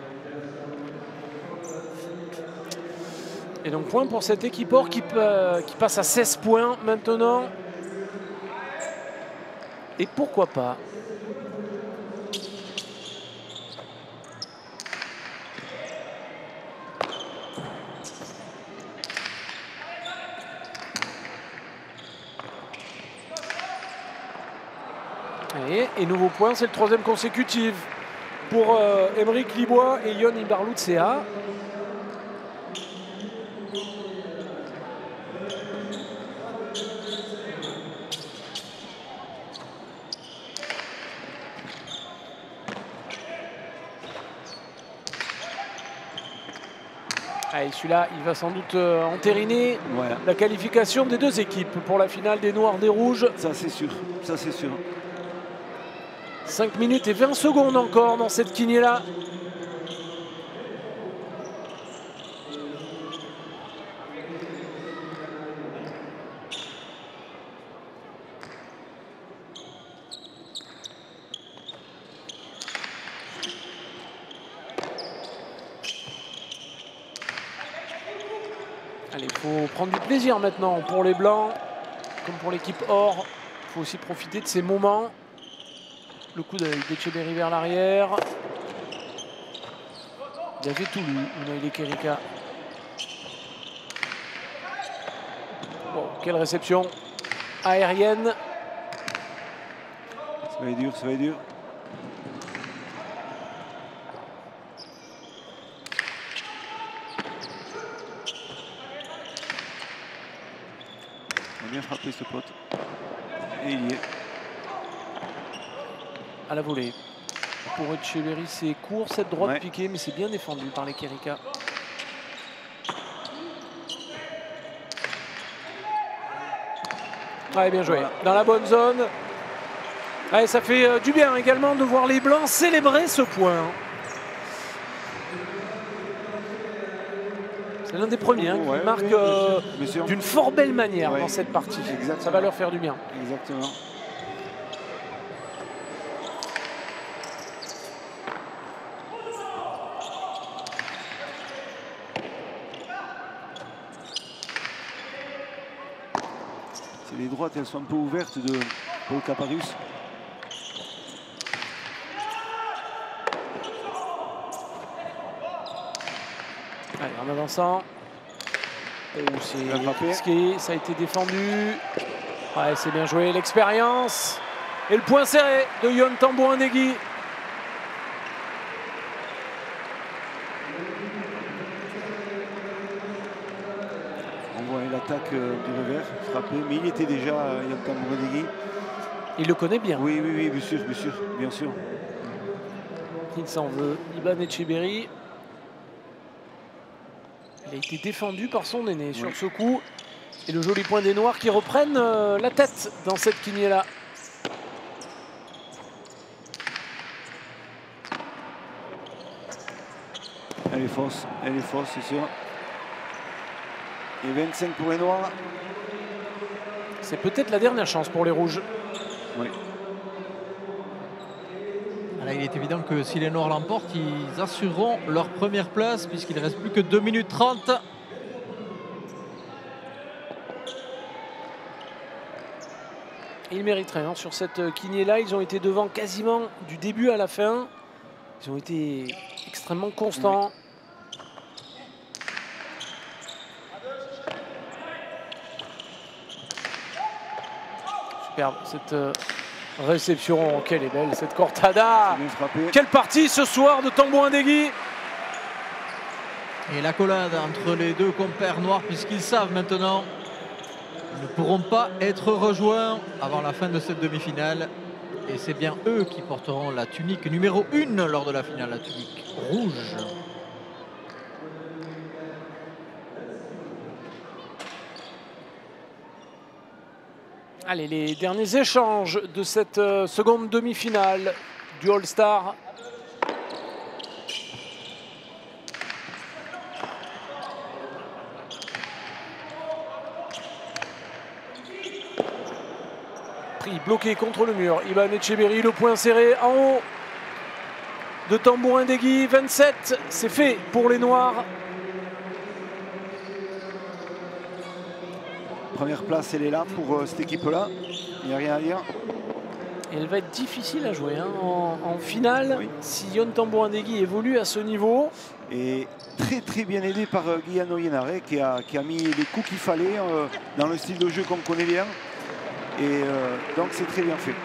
Et donc point pour cette équipe or qui passe à 16 points maintenant. Et pourquoi pas? Et nouveau point, c'est le troisième consécutif pour Aymeric Libois et Ion Ibarlucea. Allez, celui-là, il va sans doute entériner la qualification des deux équipes pour la finale des Noirs des Rouges. Ça, c'est sûr. Ça, c'est sûr. 5 minutes et 20 secondes encore dans cette quiniela. Allez, il faut prendre du plaisir maintenant pour les Blancs, comme pour l'équipe or. Il faut aussi profiter de ces moments. Le coup d'Etcheberry vers l'arrière. Il avait tout lu, Unai Lekerika. Bon, quelle réception aérienne. Ça va être dur, ça va être dur. Il a bien frappé ce pote. Et il y est. À la volée. Pour Etcheverry, c'est court, cette droite Ouais. piquée, mais c'est bien défendu par les Quérica. Ouais, bien joué. Voilà. Dans la bonne zone. Ouais, ça fait du bien également de voir les Blancs célébrer ce point. C'est l'un des premiers qui Ouais, marque ouais, bien sûr. d'une fort belle manière Ouais. dans cette partie. Exactement. Ça va leur faire du bien. Exactement. C'est les droites, elles sont un peu ouvertes de Paul Caparus. Allez, en avançant. Oh, Il a frappé. c'est risqué, ça a été défendu. Ouais, c'est bien joué, l'expérience. Et le point serré de Yon Tambouindegui. On voit l'attaque du revers, frappé, mais il était déjà Yon Tambouindegui. Il le connaît bien. Oui, oui, oui, bien sûr, bien sûr, bien sûr. Il s'en veut. Iban Etcheverry. Il a été défendu par son aîné sur ce coup. Et le joli point des Noirs qui reprennent la tête dans cette quiniela. Elle est fausse, c'est sûr. Et 25 pour les Noirs. C'est peut-être la dernière chance pour les Rouges. Oui. Là, il est évident que si les Noirs l'emportent, ils assureront leur première place puisqu'il ne reste plus que 2 minutes 30. Ils mériteraient hein, sur cette quiniela. Ils ont été devant quasiment du début à la fin. Ils ont été extrêmement constants. Superbe cette réception. Oh, quelle est belle cette cortada. Bien frappé. Quelle partie ce soir de Tambouindegui. Et l'accolade entre les deux compères noirs puisqu'ils savent maintenant qu'ils ne pourront pas être rejoints avant la fin de cette demi-finale. Et c'est bien eux qui porteront la tunique numéro 1 lors de la finale, la tunique rouge. Allez, les derniers échanges de cette seconde demi-finale du All-Star. Pris, bloqué contre le mur. Iban Etcheverry, le point serré en haut de Tambouindegui. 27, c'est fait pour les Noirs. Première place, elle est là pour cette équipe-là. Il n'y a rien à dire. Et elle va être difficile à jouer hein, en finale Oui. si Yon Tambouindegui évolue à ce niveau. Et très bien aidé par Guillano Yenare qui a mis les coups qu'il fallait dans le style de jeu qu'on connaît bien. Et donc c'est très bien fait.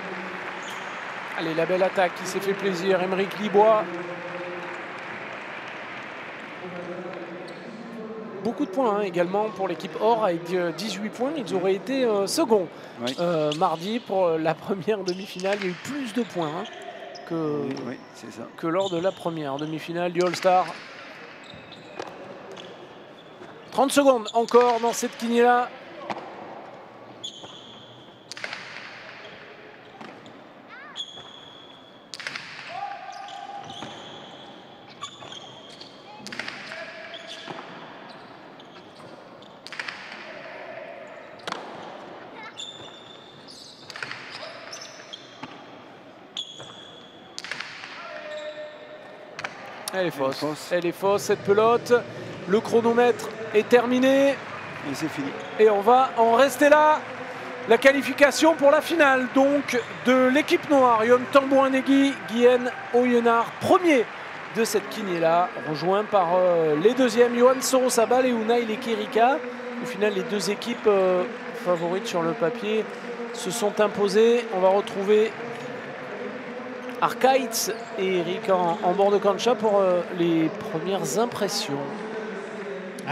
Allez, la belle attaque qui s'est fait plaisir. Émeric Libois. Beaucoup de points hein, également pour l'équipe Or avec 18 points. Ils auraient été seconds Oui. mardi pour la première demi-finale. Il y a eu plus de points hein, Oui, c'est ça. que lors de la première demi-finale du All-Star. 30 secondes encore dans cette quiniela. Elle est fausse. Elle est fausse cette pelote. Le chronomètre est terminé. Et c'est fini. Et on va en rester là. La qualification pour la finale donc de l'équipe noire. Yon Tambouindegui, Guyen Oyonnax, premier de cette quiniela, rejoint par les deuxièmes Yohan Sorosabal et Unai Lekerika. Au final, les deux équipes favorites sur le papier se sont imposées. On va retrouver Arkaitz et Eric en bord de Cancha pour les premières impressions.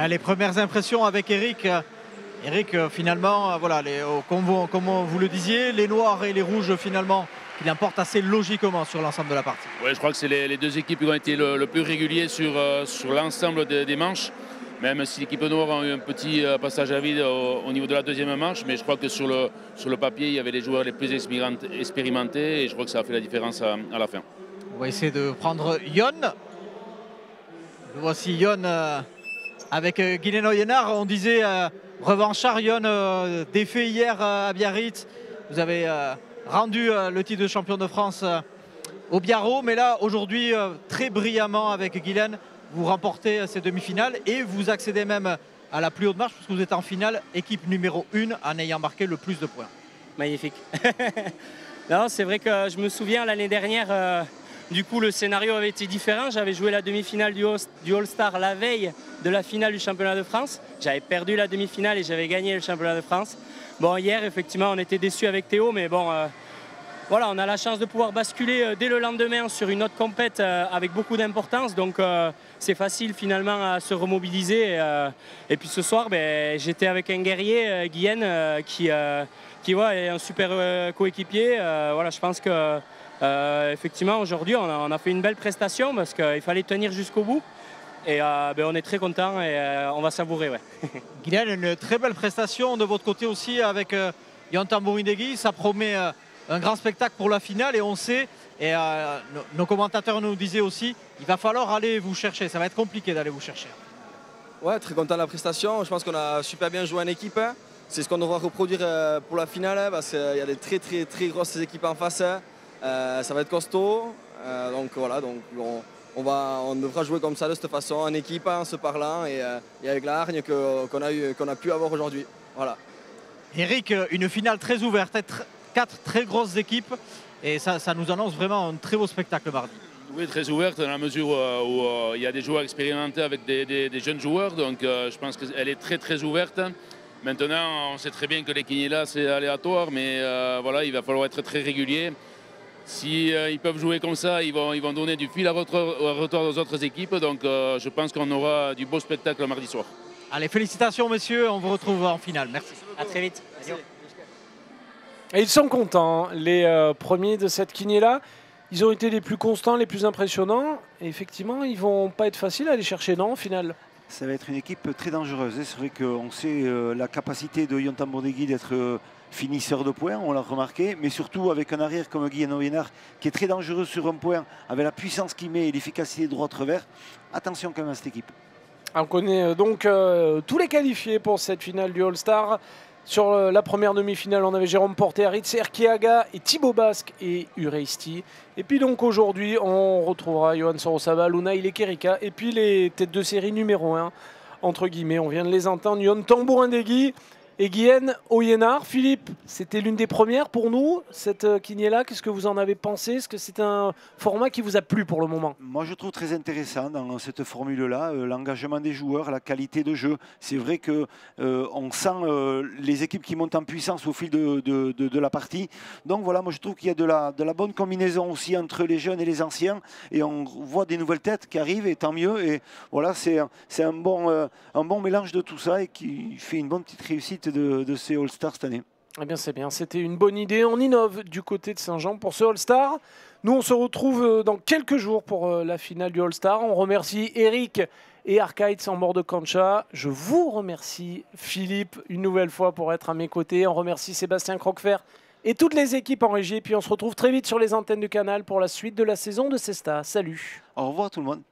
Les premières impressions avec Eric. Eric, finalement, voilà, comme vous le disiez, les noirs et les rouges, finalement, il emporte assez logiquement sur l'ensemble de la partie. Ouais, je crois que c'est les deux équipes qui ont été le plus réguliers sur l'ensemble des manches. Même si l'équipe noire a eu un petit passage à vide au niveau de la deuxième manche, mais je crois que sur le papier, il y avait les joueurs les plus expérimentés et je crois que ça a fait la différence à la fin. On va essayer de prendre Yon. Voici Yon avec Guylaine Oyénard. On disait revanchard, Yon, défait hier à Biarritz. Vous avez rendu le titre de champion de France au Biarro, mais là, aujourd'hui, très brillamment avec Guylaine, vous remportez ces demi-finales et vous accédez même à la plus haute marche puisque vous êtes en finale, équipe numéro 1 en ayant marqué le plus de points. Magnifique. Non, c'est vrai que je me souviens l'année dernière, du coup le scénario avait été différent. J'avais joué la demi-finale du All-Star la veille de la finale du championnat de France. J'avais perdu la demi-finale et j'avais gagné le championnat de France. Bon, hier, effectivement, on était déçus avec Théo, mais bon... Voilà, on a la chance de pouvoir basculer dès le lendemain sur une autre compète avec beaucoup d'importance. Donc c'est facile finalement à se remobiliser. Et puis ce soir, j'étais avec un guerrier, Guylaine, qui est un super coéquipier. Voilà, je pense que effectivement aujourd'hui on a fait une belle prestation parce qu'il fallait tenir jusqu'au bout. Et on est très content et on va savourer. Ouais. Guylaine, une très belle prestation de votre côté aussi avec Yon Tambourindeguy. Ça promet... un grand spectacle pour la finale et on sait, et nos commentateurs nous disaient aussi, il va falloir aller vous chercher, ça va être compliqué d'aller vous chercher. Ouais, très content de la prestation, je pense qu'on a super bien joué en équipe, c'est ce qu'on devra reproduire pour la finale parce qu'il y a des très grosses équipes en face, ça va être costaud, donc voilà, on devra jouer comme ça de cette façon, en équipe, en se parlant et avec la hargne qu'on a pu avoir aujourd'hui. Voilà. Eric, une finale très ouverte, 4 très grosses équipes et ça nous annonce vraiment un très beau spectacle mardi. Oui, très ouverte dans la mesure où il y a des joueurs expérimentés avec des jeunes joueurs, donc je pense qu'elle est très ouverte. Maintenant, on sait très bien que les quiniélas c'est aléatoire, mais voilà, il va falloir être très régulier. Si ils peuvent jouer comme ça, ils vont donner du fil à retordre aux autres équipes, donc je pense qu'on aura du beau spectacle mardi soir. Allez, félicitations messieurs, on vous retrouve en finale. Merci. À très vite. Et ils sont contents, les premiers de cette quiniela. Ils ont été les plus constants, les plus impressionnants. Et effectivement, ils ne vont pas être faciles à aller chercher, non, au final. Ça va être une équipe très dangereuse. C'est vrai qu'on sait la capacité de Yon Tambourindeguy d'être finisseur de points, on l'a remarqué. Mais surtout avec un arrière comme Guylaine Oyénard qui est très dangereux sur un point, avec la puissance qu'il met et l'efficacité de droite-revers. Attention quand même à cette équipe. On connaît donc tous les qualifiés pour cette finale du All-Star. Sur la première demi-finale, on avait Jérôme Porté, Aritz Erkiaga et Thibaut Basque et Ureisti. Et puis donc aujourd'hui, on retrouvera Yohan Sorosabal, Unai Lekerika et puis les têtes de série numéro 1, entre guillemets. On vient de les entendre, Yon Tambourindeguy et Guylaine Oyénard. Philippe, c'était l'une des premières pour nous, cette quiniela. Qu'est-ce que vous en avez pensé? Est-ce que c'est un format qui vous a plu pour le moment? Moi, je trouve très intéressant dans cette formule-là, l'engagement des joueurs, la qualité de jeu. C'est vrai qu'on sent les équipes qui montent en puissance au fil de la partie. Donc voilà, moi je trouve qu'il y a de la bonne combinaison aussi entre les jeunes et les anciens. Et on voit des nouvelles têtes qui arrivent, et tant mieux. Et voilà, c'est un bon mélange de tout ça et qui fait une bonne petite réussite de ces All-Stars cette année. Eh bien c'est bien, c'était une bonne idée. On innove du côté de Saint-Jean pour ce All-Star. Nous on se retrouve dans quelques jours pour la finale du All-Star. On remercie Eric et Arkaitz en bord de Cancha. Je vous remercie Philippe une nouvelle fois pour être à mes côtés. On remercie Sébastien Croquefer et toutes les équipes en régie. Et puis on se retrouve très vite sur les antennes du canal pour la suite de la saison de Cesta. Salut. Au revoir tout le monde.